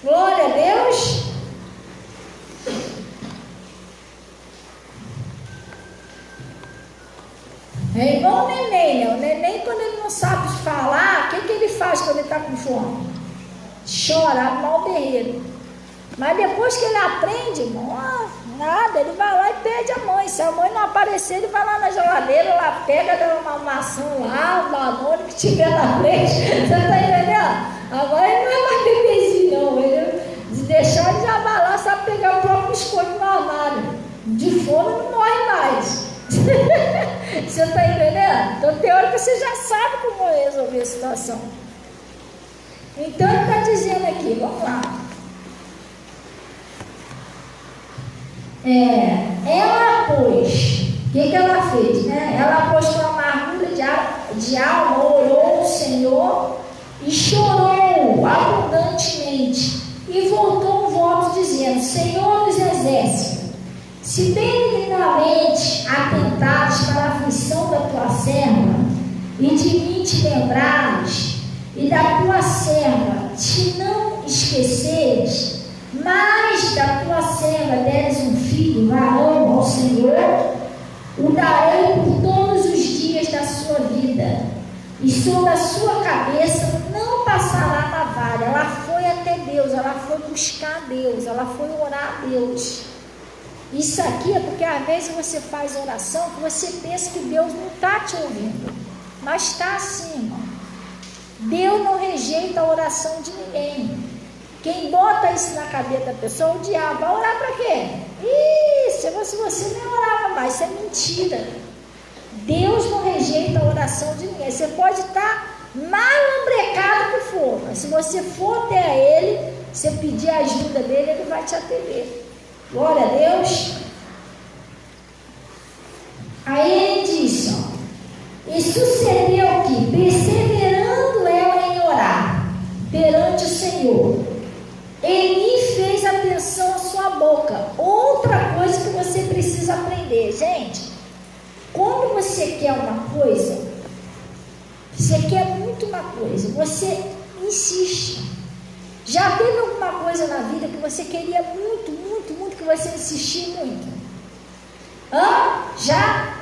Glória a Deus. É igual o neném, né? O neném, quando ele não sabe falar, o que ele faz quando ele está com fome? Chora, mal berreiro. Mas depois que ele aprende, irmão, nada, ele vai lá e pede a mãe. Se a mãe não aparecer, ele vai lá na geladeira, lá pega uma maçã lá, um banana que tiver na frente. Você está entendendo? Agora ele não é mais bebezinho, não. Ele deixar ele já vai lá, sabe pegar o próprio biscoito no armário. De fome não morre mais. Você está entendendo? Então tem hora que você já sabe como resolver a situação. Então ele está dizendo aqui, vamos lá. Ela, pois, que ela fez? Né? Ela postou amargura de alma, orou ao Senhor e chorou abundantemente. E voltou um voto dizendo: Senhor dos exércitos, se benignamente atentares para a aflição da tua serva, e de mim te lembrares, e da tua serva te não esqueceres, mas da tua serva deres um filho varão ao Senhor, o darei por todos os dias da sua vida, e sobre a sua cabeça não passará navalha. Ela foi até Deus, ela foi buscar Deus, ela foi orar a Deus. Isso aqui é porque às vezes você faz oração que você pensa que Deus não está te ouvindo, mas está sim, irmão. Deus não rejeita a oração de ninguém. Quem bota isso na cabeça da pessoa é o diabo. Vai orar para quê? Se você nem orava mais, isso é mentira. Deus não rejeita a oração de ninguém. Você pode estar mais lambrecado que for, mas se você for até Ele, você pedir a ajuda dele, Ele vai te atender. Glória a Deus. Aí ele disse, e sucedeu que, perseverando ela em orar perante o Senhor, Eli fez atenção à sua boca. Outra coisa que você precisa aprender, gente, quando você quer uma coisa, você quer muito uma coisa, você insiste. Já teve alguma coisa na vida que você queria muito, muito, muito, que você insistiu muito? Já?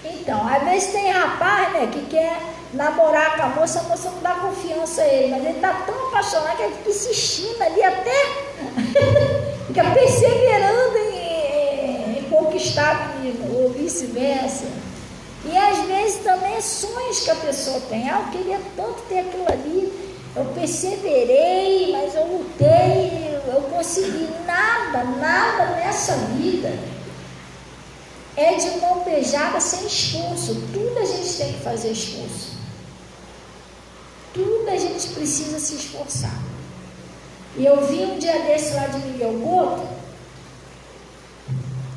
Então, às vezes tem rapaz, né, que quer namorar com a moça não dá confiança a ele, mas ele está tão apaixonado que ele fica insistindo ali até, fica perseverando em conquistar a menina, ou vice-versa. E às vezes também é sonhos que a pessoa tem. Eu queria tanto ter aquilo ali, eu perseverei, mas eu lutei, eu consegui. Nada nessa vida é de mão beijada sem esforço. Tudo a gente tem que fazer esforço. Tudo a gente precisa se esforçar. E eu vi um dia desse lá de Miguel Couto,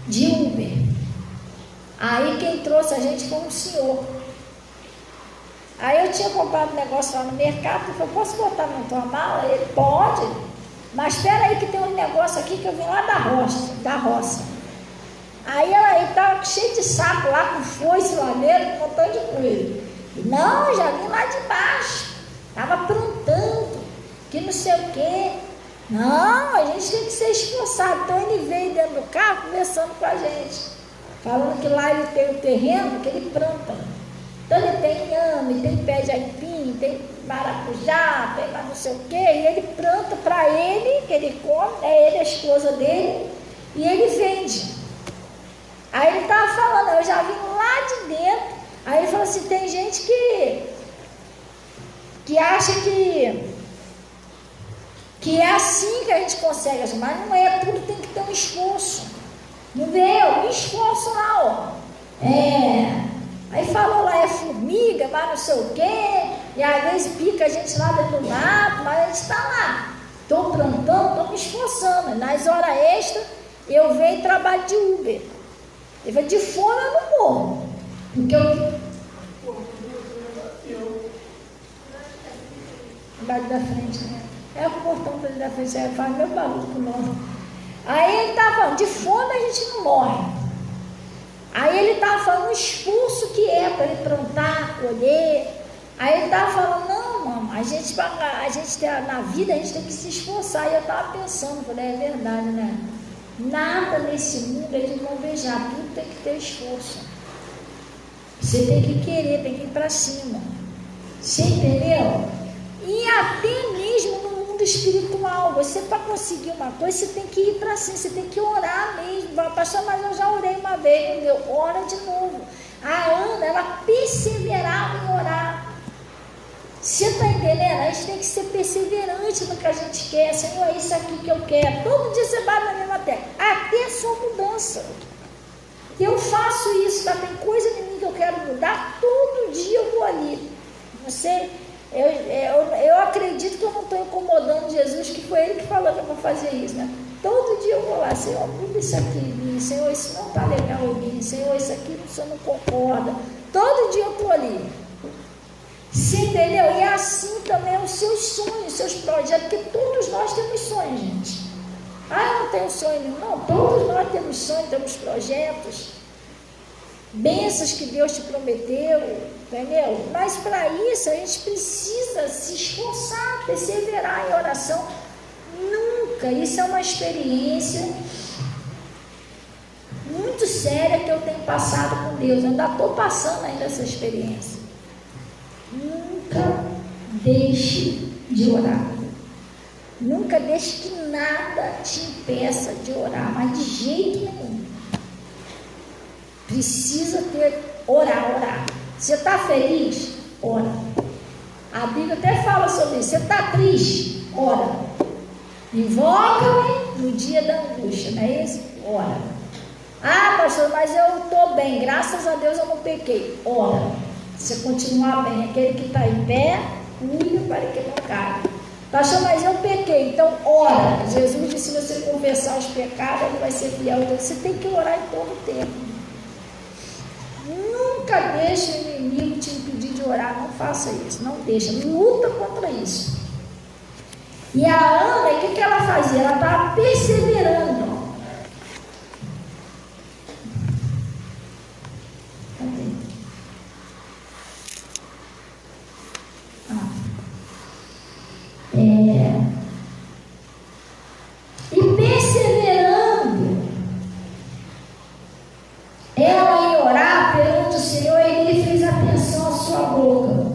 de Uber. Aí quem trouxe a gente foi um senhor. Aí eu tinha comprado um negócio lá no mercado, eu falei, posso botar na tua mala? Ele, pode, mas espera aí que tem um negócio aqui que eu vim lá da roça. Aí ela estava cheio de saco lá, com foice, lameiro, com um montão de coisa. Não, já vim lá de baixo, estava plantando, que não sei o quê. Não, a gente tem que ser esforçado. Então ele veio dentro do carro conversando com a gente, falando que lá ele tem o terreno que ele planta. Então ele tem inhame, tem pé de aipim, tem maracujá, tem mais não sei o quê, e ele planta para ele, que ele come, é ele, a esposa dele, e ele vende. Aí ele estava falando, eu já vim lá de dentro. Aí ele falou assim, tem gente que acha que é assim que a gente consegue, mas não é, tudo tem que ter um esforço. Não vê? Um esforço lá, Aí falou lá, é formiga, mas não sei o quê, e às vezes pica a gente lá dentro do mato, mas a gente está lá. Estou plantando, estou me esforçando. Nas horas extras, eu venho e trabalho de Uber. Ele vai de fome, eu não morro. Porque eu. Embaixo da frente, né? É o portão para ele da frente, aí faz meu barulho com nós. Aí ele estava falando, de fome a gente não morre. Aí ele estava falando o esforço que é para ele plantar, colher. Aí ele estava falando, não, mamãe, a gente na vida a gente tem que se esforçar. E eu estava pensando, falei, é verdade, né? Nada nesse mundo é de mão beijar, tudo tem que ter esforço. Você tem que querer, tem que ir para cima. Você entendeu? E até mesmo no mundo espiritual, você para conseguir uma coisa, você tem que ir para cima, você tem que orar mesmo. Pastor, mas eu já orei uma vez, entendeu? Ora de novo. A Ana, ela perseverava em orar. Você está entendendo? A gente tem que ser perseverante no que a gente quer. Senhor, é isso aqui que eu quero. Todo dia você bate na mesma tecla, até a sua mudança. Eu faço isso, tá? Tem coisa em mim que eu quero mudar, todo dia eu vou ali. Você Eu acredito que eu não estou incomodando Jesus, que foi Ele que falou que eu vou fazer isso, né? Todo dia eu vou lá, Senhor, muda isso aqui em mim, Senhor, isso não está legal em mim, Senhor, isso aqui o Senhor não concorda. Todo dia eu estou ali. Você entendeu? E assim também os seus sonhos, os seus projetos, porque todos nós temos sonhos, gente. Eu não tenho sonho nenhum. Não, todos nós temos sonhos, temos projetos, bênçãos que Deus te prometeu, entendeu? Mas para isso a gente precisa se esforçar, perseverar em oração. Nunca, isso é uma experiência muito séria que eu tenho passado com Deus. Eu ainda estou passando ainda essa experiência. Nunca deixe de orar. Nunca deixe que nada te impeça de orar, mas de jeito nenhum. Precisa orar. Você está feliz? Ora. A Bíblia até fala sobre isso. Você está triste? Ora. Invoca-me no dia da angústia, não é isso? Ora. Pastor, mas eu estou bem, graças a Deus eu não pequei. Ora. Se continuar bem, aquele que está em pé, cuida para que não caia. Pastor, mas eu pequei, então ora. Jesus disse: se você confessar os pecados, Ele vai ser fiel. Então você tem que orar em todo o tempo. Nunca deixe o inimigo te impedir de orar. Não faça isso, não deixa. Luta contra isso. E a Ana, o que ela fazia? Ela estava perseverando. E perseverando ela em orar perante o Senhor, Ele fez atenção à sua boca.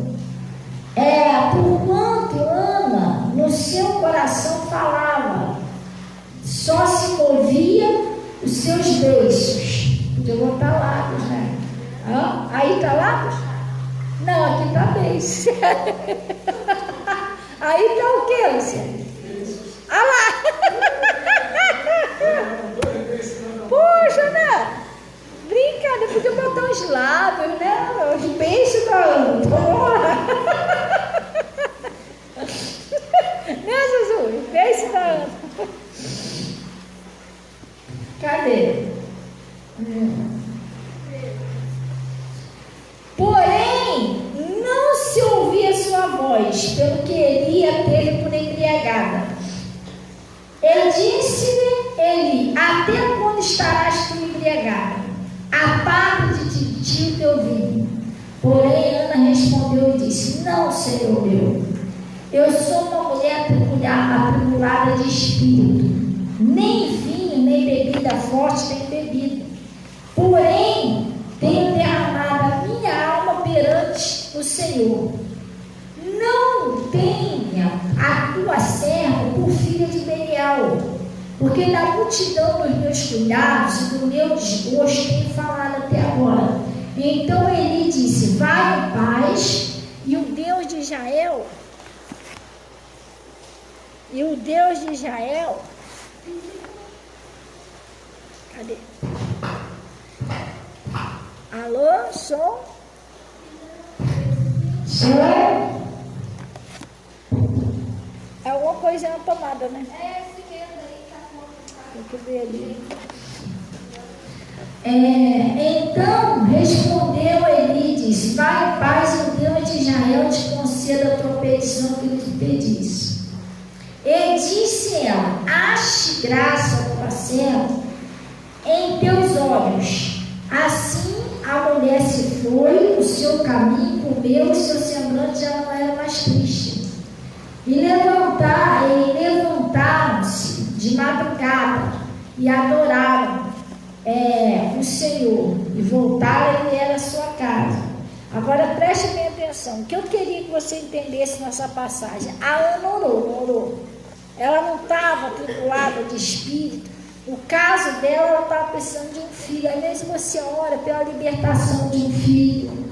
Porquanto Ana no seu coração falava, só se movia os seus beiços. Podia botar lábios, né? Aí está lábios? Não, aqui está beiço. Aí está o que, Luciano? Olha lá! Poxa, né? Brincadeira, podia botar os lábios, né? Os beijos da Ana. Né, Jesus? Beijo da Ana. Cadê? Porém, não se ouvia sua voz, pelo que Eli a teve por embriagada. Ele disse-lhe, Eli: até quando estarás tu embriagada? Aparta de ti o teu vinho. Porém, Ana respondeu e disse: não, Senhor meu, eu sou uma mulher atribulada de espírito, nem vinho, nem bebida forte tenho bebido. Porém, tenho derramado a minha alma perante o Senhor. Não tenha a tua serva por filha de Belial, porque da multidão dos meus cuidados e do meu desgosto tenho falado até agora. Então Eli disse: vai em paz, e o Deus de Israel, cadê? Alô, som? Som? É alguma coisa na tomada, né? Esse mesmo aí tá com. Tem que ver ali. Então respondeu Eli e disse: vai em paz, e o Deus de Israel te conceda a tua petição que lhe pedis. E disse ela: ache graça, tua serva, em teus olhos. Assim a mulher se foi o seu caminho, comeu, e seu semblante já não era mais triste. E levantaram-se de madrugada e adoraram o Senhor, e voltaram e vieram à sua casa. Agora preste bem atenção. O que eu queria que você entendesse nessa passagem: a Ana orou. Ela não estava atribulada de espírito. O caso dela, ela estava precisando de um filho. Às vezes você ora pela libertação de um filho,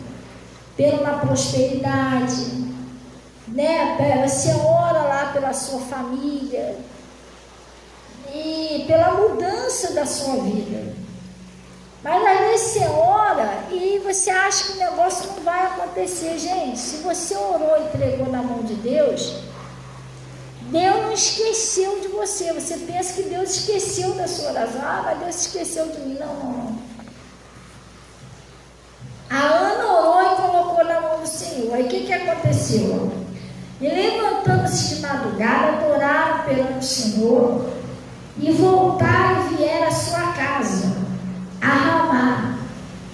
pela uma prosperidade, né? Você ora lá pela sua família e pela mudança da sua vida. Mas às vezes você ora e você acha que o negócio não vai acontecer. Gente, se você orou e entregou na mão de Deus, Deus não esqueceu de você. Você pensa que Deus esqueceu da sua oração. Ah, mas Deus esqueceu de mim. Não, não, não. A Ana orou e colocou na mão do Senhor. Aí o que aconteceu? E levantando-se de madrugada, adoraram perante o Senhor e voltaram e vieram à sua casa, a Ramá.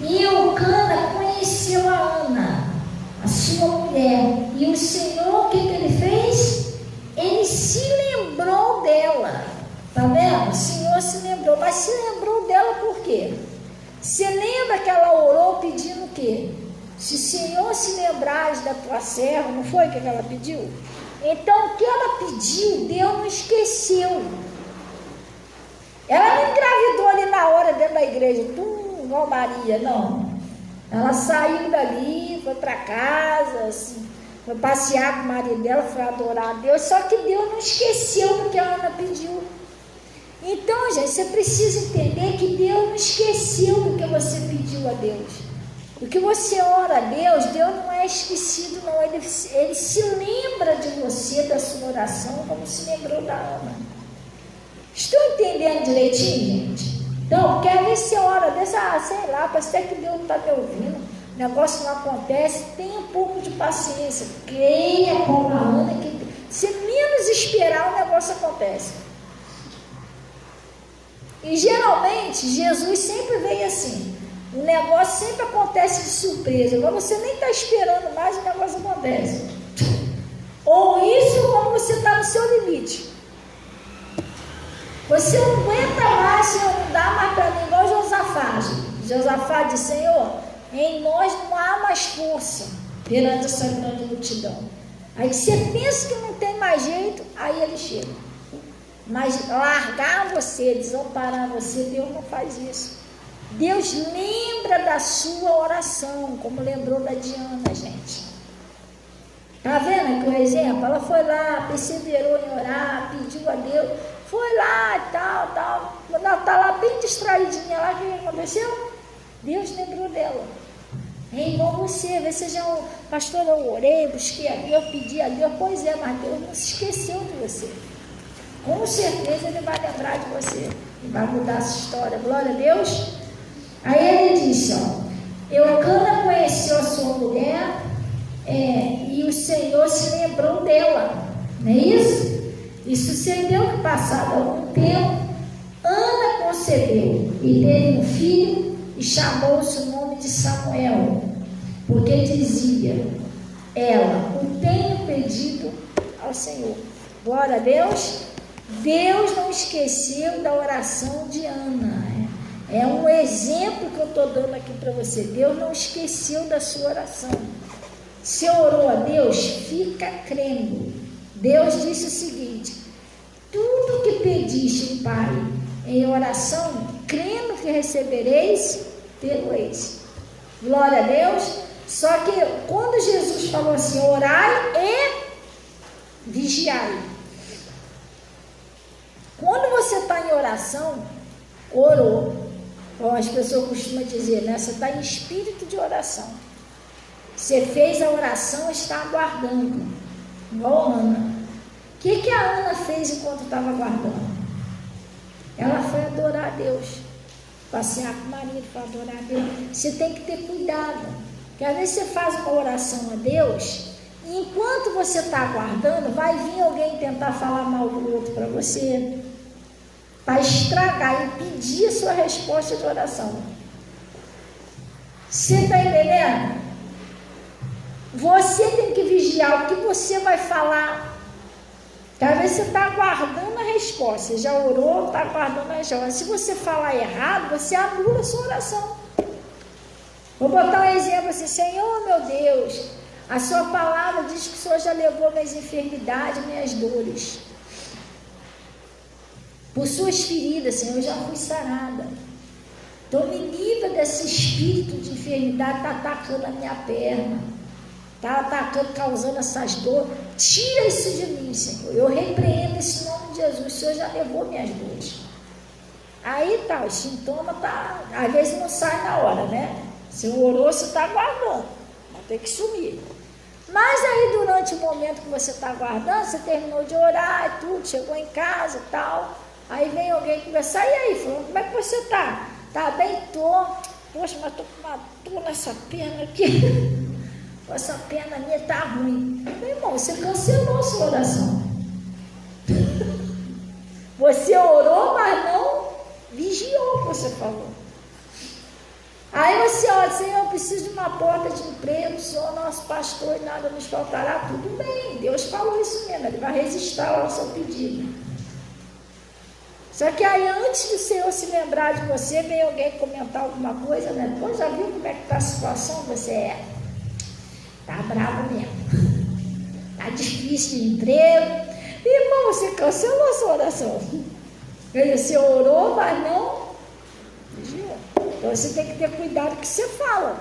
E Eucana conheceu a Ana, a sua mulher. E o Senhor, o que ele fez? Ele se lembrou dela. Tá vendo? O Senhor se lembrou. Mas se lembrou dela por quê? Você lembra que ela orou pedindo o quê? Se o Senhor se lembrares da tua serva, não foi o que ela pediu? Então o que ela pediu, Deus não esqueceu. Ela não engravidou ali na hora dentro da igreja, igual Maria, não. Ela saiu dali, foi para casa, assim, foi passear com o marido dela, foi adorar a Deus, só que Deus não esqueceu do que a Ana pediu. Então, gente, você precisa entender que Deus não esqueceu do que você pediu a Deus. O que você ora a Deus, Deus não é esquecido, não. Ele se lembra de você, da sua oração, como se lembrou da Ana. Estão entendendo direitinho, gente? Então, quer ver se ora dessa, sei lá, parece até que Deus não está me ouvindo, o negócio não acontece, tenha um pouco de paciência, creia como a Ana, que se menos esperar, o negócio acontece. E geralmente, Jesus sempre vem assim, o negócio sempre acontece de surpresa, mas você nem está esperando mais, o negócio acontece. Ou isso, ou você está no seu limite. Você não aguenta mais, Senhor, não dá mais para mim, igual Josafá. Josafá disse, Senhor, em nós não há mais força perante essa grande multidão. Aí você pensa que não tem mais jeito, aí ele chega. Mas largar você, desamparar você, Deus não faz isso. Deus lembra da sua oração, como lembrou da Diana, gente. Tá vendo aqui o exemplo? Ela foi lá, perseverou em orar, pediu a Deus, foi lá e tal. Quando ela está lá bem distraidinha lá, o que aconteceu? Deus lembrou dela. É igual você, vê se já, pastor, eu orei, busquei a Deus, pedi a Deus. Pois é, mas Deus não se esqueceu de você. Com certeza Ele vai lembrar de você e vai mudar essa história. Glória a Deus. Aí ele disse, Eucana conheceu a sua mulher e o Senhor se lembrou dela. Não é isso? E sucedeu que, passado algum tempo, Ana concebeu e teve um filho e chamou-se o nome de Samuel, porque dizia ela, o tenho pedido ao Senhor. Glória a Deus. Deus não esqueceu da oração de Ana. É um exemplo que eu estou dando aqui para você. Deus não esqueceu da sua oração. Se orou a Deus, fica crendo. Deus disse o seguinte: tudo que pediste, Pai, em oração, crendo que recebereis, tê-lo-eis. Glória a Deus. Só que quando Jesus falou assim, orai e vigiai. Quando você está em oração, orou. As pessoas costumam dizer, né? Você está em espírito de oração. Você fez a oração, está aguardando. Igual a Ana. O que a Ana fez enquanto estava aguardando? Ela foi adorar a Deus. Passear com o marido para adorar a Deus. Você tem que ter cuidado. Porque às vezes você faz uma oração a Deus, e enquanto você está aguardando, vai vir alguém tentar falar mal do outro para você, para estragar, impedir a sua resposta de oração. Você está entendendo? Você tem que vigiar o que você vai falar. Às vezes você está aguardando a resposta, você já orou, está aguardando a resposta. Se você falar errado, você anula a sua oração. Vou botar um exemplo assim: Senhor, meu Deus, a sua palavra diz que o Senhor já levou minhas enfermidades, minhas dores. Por suas feridas, Senhor, eu já fui sarada. Então me livra desse espírito de enfermidade que está atacando a minha perna, está atacando, causando essas dores. Tira isso de mim, Senhor. Eu repreendo esse nome de Jesus. O Senhor já levou minhas dores. Aí tá, o sintoma tá, às vezes não sai na hora, né? Você orou, você está aguardando, vai ter que sumir. Mas aí durante o momento que você está aguardando, você terminou de orar e tudo, chegou em casa e tal, aí vem alguém conversar, e aí, fulano, como é que você está? Tá bem? Tô. Poxa, mas tô com uma dor nessa perna aqui. Essa perna minha tá ruim. Meu irmão, você cancelou a sua oração. Você orou, mas não vigiou o que você falou. Aí você olha, Senhor, eu preciso de uma porta de emprego, o Senhor é nosso pastor e nada nos faltará. Tudo bem, Deus falou isso mesmo, Ele vai resistir ao seu pedido. Só que aí antes do Senhor se lembrar de você, vem alguém comentar alguma coisa, né? Pô, já viu como é que está a situação? Você tá bravo mesmo. Tá difícil de emprego. Irmão, você cancelou a sua oração. Você orou, mas não vigiou. Então você tem que ter cuidado com o que você fala.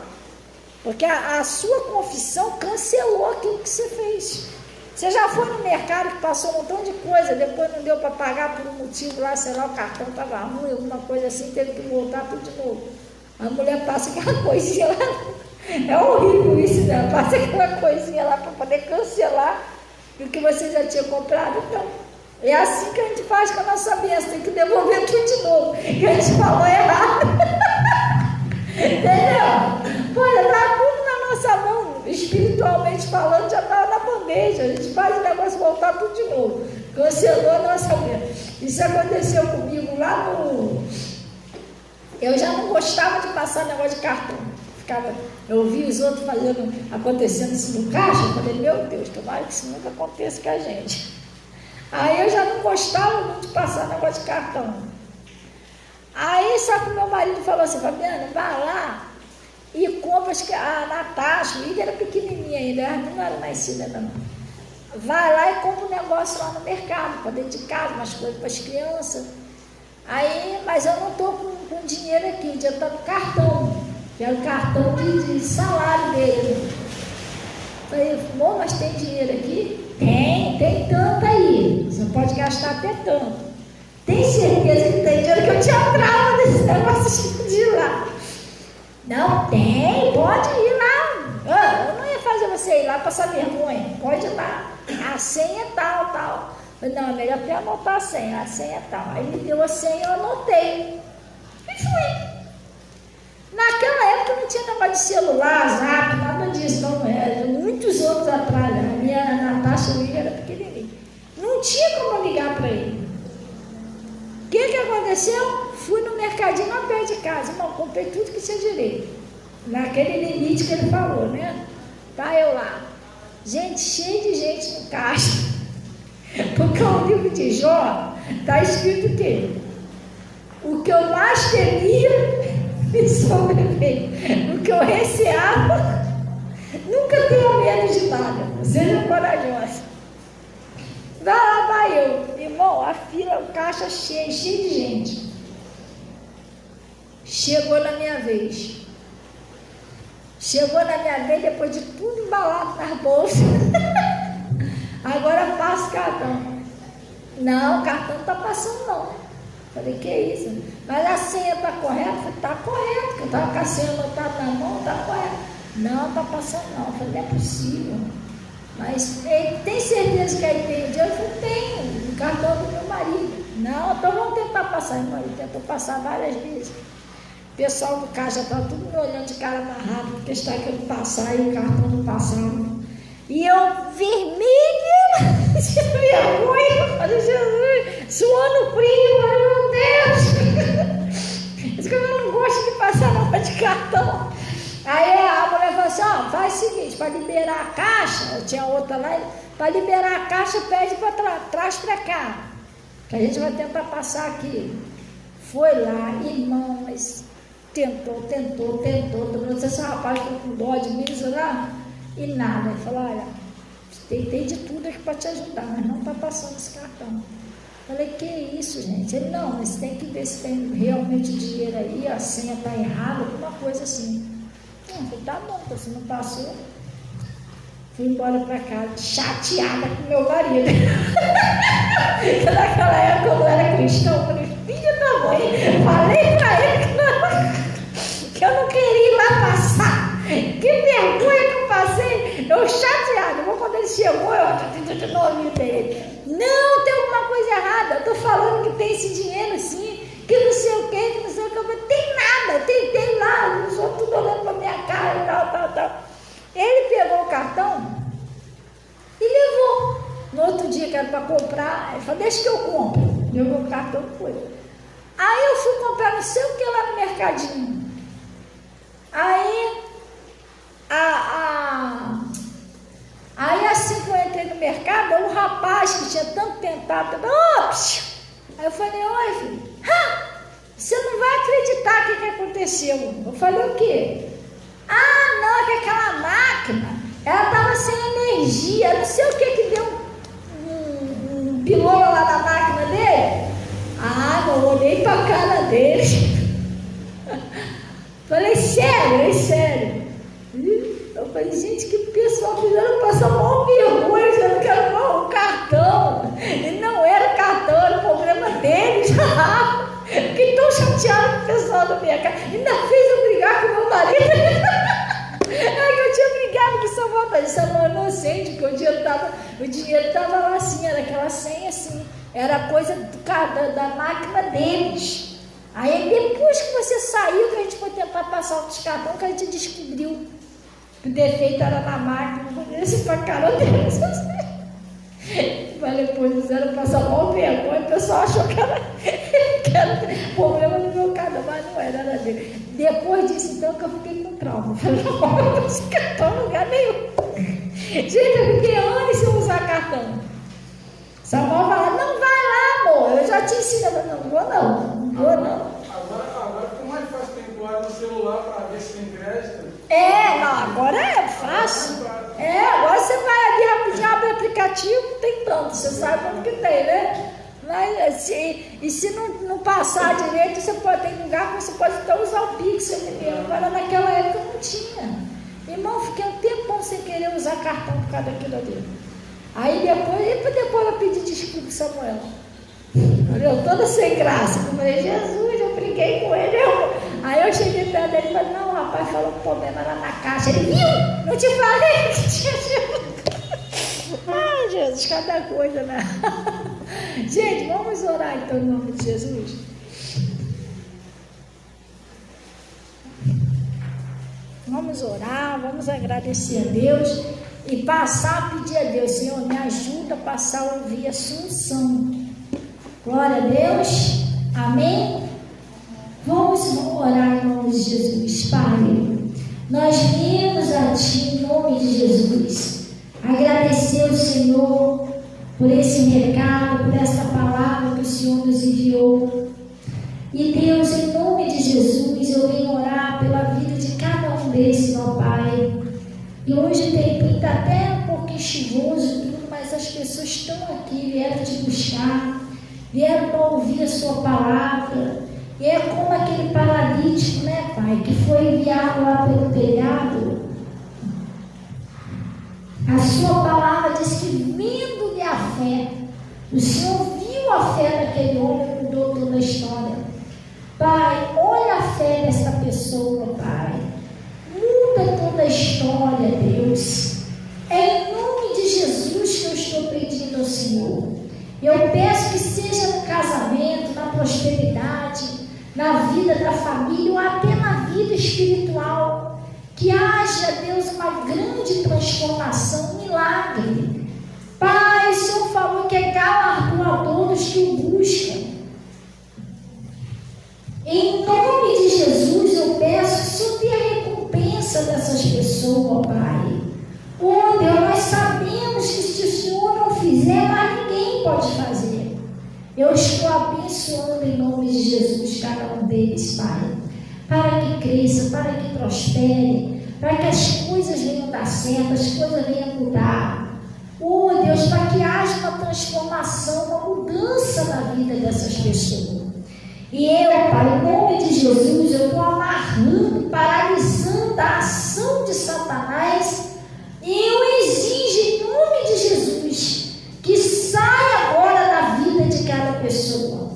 Porque a sua confissão cancelou aquilo que você fez. Você já foi no mercado que passou um montão de coisa, depois não deu para pagar por um motivo lá, sei lá, o cartão estava ruim, alguma coisa assim, teve que voltar tudo de novo. A mulher passa aquela coisinha lá. É horrível isso, né? Passa aquela coisinha lá para poder cancelar o que você já tinha comprado. Então, é assim que a gente faz com a nossa bênção, tem que devolver tudo de novo, que a gente falou errado. Entendeu? Pô, está tudo na nossa mão, espiritualmente falando, já estava na bandeja. A gente faz o negócio voltar tudo de novo. Cancelou a nossa bênção. Isso aconteceu comigo lá no... Eu já não gostava de passar negócio de cartão. Eu vi os outros acontecendo isso no caixa, eu falei, meu Deus, tomara que isso nunca aconteça com a gente. Aí eu já não gostava muito de passar negócio de cartão. Aí só que meu marido falou assim, Fabiana, vai lá e compra, acho que a Natasha, o Igor era pequenininha ainda, não era nascida ainda não. Vai lá e compra um negócio lá no mercado, para dentro de casa, umas coisas para as crianças. Aí, mas eu não estou com dinheiro aqui, o dinheiro está no cartão, que é o cartão de salário dele. Falei, bom, mas tem dinheiro aqui? Tem tanto aí, você pode gastar até tanto. Tem certeza que tem dinheiro, que eu tinha brava desse negócio de ir lá. Não tem, pode ir lá. Eu não ia fazer você ir lá passar vergonha, pode ir lá. A senha é tal. Falei, não, é melhor até anotar a senha é tal. Aí me deu a senha, eu anotei. E fui. Naquela época não tinha negócio de celular, zap, nada disso, não era. Muitos anos atrás, a minha Natasha William era pequenininha. Não tinha como ligar para ele. O que aconteceu? Fui no mercadinho lá perto de casa, irmão, comprei tudo que tinha direito. Naquele limite que ele falou, né? Tá eu lá. Gente, cheio de gente no caixa. Porque o livro de Jó está escrito o quê? O que eu mais temia me sobreveio. O que eu receava, nunca tenha medo de nada. Seja corajosa. Vai eu. Irmão, a fila, o caixa cheio de gente. Chegou na minha vez. Depois de tudo embalado nas bolsas. Agora passa o cartão. Não, o cartão não está passando não. Falei, que isso? Mas a senha está correta? Falei, está correta, que eu estava com a senha anotada na mão, está correta. Não, está passando não. Falei, não é possível. Mas tem certeza que aí tem dinheiro? Eu falei, tenho, o cartão do meu marido. Não, então vamos tentar passar. Meu marido tentou passar várias vezes. O pessoal do caixa estava tudo me olhando de cara amarrado, porque está querendo passar e o cartão não passava. E eu vermelha, de vergonha, falei, Jesus, suando frio, meu Deus. Isso que eu não gosto de passar nada de cartão. Aí a mulher falou assim, ó, faz o seguinte, para liberar a caixa, eu tinha outra lá, para liberar a caixa, pede para trás para cá, que a gente vai tentar passar aqui. Foi lá, irmão, mas tentou, não sei se o rapaz ficou com dó de mim, sei lá, e nada. Ele falou, olha, tentei de tudo aqui para te ajudar, mas não está passando esse cartão. Falei, que isso, gente? Ele, não, mas tem que ver se tem realmente dinheiro aí, a senha está errada, alguma coisa assim. Eu falei, tá bom, então se não passou. Fui embora para casa, chateada com meu marido. Naquela época eu não era cristão, eu falei, filha da mãe, esse dinheiro assim, que não sei o que não sei o que. Eu falei, tem nada, tem lá, os outros tudo olhando pra minha cara e tal. Ele pegou o cartão e levou. No outro dia que era para comprar, ele falou, deixa que eu compro. Levou o cartão e foi. Aí eu fui comprar não sei o que lá no mercadinho. Aí assim que eu entrei no mercado, um rapaz que tinha tanto tentado, aí eu falei, oi filho, você não vai acreditar o que aconteceu. Eu falei, o quê? Não, é que aquela máquina, ela estava sem energia, não sei o que deu um pilão lá na máquina dele. Eu olhei para a cara dele. Falei, sério. Eu falei, gente, que pessoal fizeram passar mal vergonha, dizendo que era um cartão. E não era cartão, era o problema deles. Fiquei tão chateada com o pessoal da minha casa. Ainda fez eu brigar com o meu marido. Eu tinha brigado com o Samuel, mas o Samuel inocente, porque o dinheiro estava lá assim, era aquela senha assim. Era coisa da máquina deles. Aí depois que você saiu, que a gente foi tentar passar outros cartões, que a gente descobriu que o defeito era na máquina. Eu falei, esse pra cara deles. Mas depois fizeram passar mal vergonha, o pessoal achou que era problema do meu cartão, mas não era dele. Depois disso, então, que eu fiquei com trauma. Eu falei, não vou esse cartão em lugar nenhum. Gente, eu fiquei anos sem usar cartão. Samuel fala, não vai lá, amor, eu já te ensino. Eu falei, não vou não. Agora ficou mais fácil ter guardado no celular para ver se tem crédito. Agora é fácil. Agora você vai ali rapidinho, abre o aplicativo, tem tanto, você sabe quanto que tem, né? Mas, se não passar direito, você pode ter lugar que você pode até usar o Pix, agora naquela época não tinha. Irmão, fiquei um tempão sem querer usar cartão por causa daquilo ali. Aí depois eu pedi desculpa ao Samuel. Eu toda sem graça. Eu falei, Jesus, eu briguei com ele. Aí eu cheguei perto dele e falei, não, o rapaz falou que o problema era na caixa. Ele, viu? Não te falei que tinha Jesus. Ai, Jesus, cada coisa, né? Gente, vamos orar então em nome de Jesus. Vamos orar, vamos agradecer a Deus e passar a pedir a Deus, Senhor, me ajuda a passar a ouvir a sua unção. Glória a Deus, amém? Vamos orar em nome de Jesus. Pai, nós viemos a Ti em nome de Jesus, agradecer ao Senhor por esse recado, por essa palavra que o Senhor nos enviou. E Deus, em nome de Jesus, eu venho orar pela vida de cada um desses, ó Pai. E hoje o tempinho está até um pouquinho chuvoso, mas as pessoas estão aqui, vieram te buscar, vieram para ouvir a sua palavra. E é como aquele paralítico, né, Pai, que foi enviado lá pelo telhado. A sua palavra diz que, vendo-lhe a fé, o Senhor viu a fé daquele homem e mudou toda a história. Pai, olha a fé dessa pessoa, Pai. Muda toda a história, Deus. É em nome de Jesus que eu estou pedindo ao Senhor. Eu peço que seja no casamento, na prosperidade, na vida da família ou até na vida espiritual. Que haja, Deus, uma grande transformação, um milagre. Pai, o Senhor falou que é galardoador dos que o buscam. Em nome de Jesus, eu peço que o Senhor dê a recompensa dessas pessoas, Pai. Oh, Deus, nós sabemos que se o Senhor não fizer, mais ninguém pode fazer. Eu estou abençoando em nome de Jesus cada um deles, Pai. Para que cresça, para que prospere, para que as coisas venham dar certo, as coisas venham mudar. Oh, Deus, para que haja uma transformação, uma mudança na vida dessas pessoas. E eu, Pai, em nome de Jesus, eu estou amarrando, paralisando a ação de Satanás. E eu exijo, em nome de Jesus, que saia agora da vida de cada pessoa.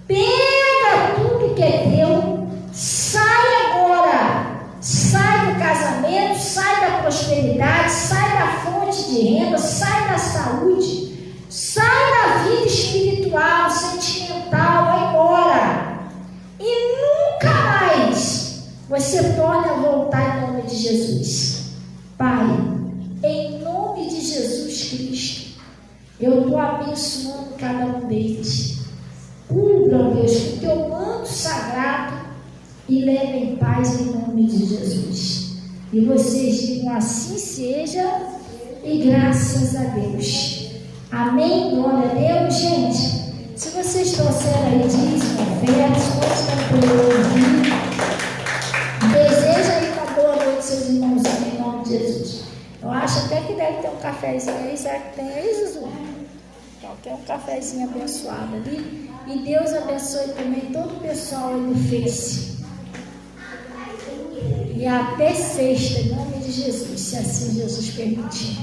Pega tudo que é teu, sai agora. Sai do casamento, sai da prosperidade, sai da fonte de renda, sai da saúde, sai da vida espiritual, sentimental, Você pode voltar em nome de Jesus. Pai, em nome de Jesus Cristo, eu estou abençoando cada um deles. Cubram, Deus, com o teu manto sagrado e levem paz em nome de Jesus. E vocês digam assim seja e graças a Deus. Amém? Glória a Deus, gente. Se vocês trouxeram aí dízimo, ofertas, pode estar ouvir. Deseja aí uma boa noite, seus irmãos, em nome de Jesus. Eu acho até que deve ter um cafezinho aí. Será que tem aí, Jesus? Então, tem um cafezinho abençoado ali. E Deus abençoe também todo o pessoal aí no Face. E até sexta, em nome de Jesus, se assim Jesus permitir.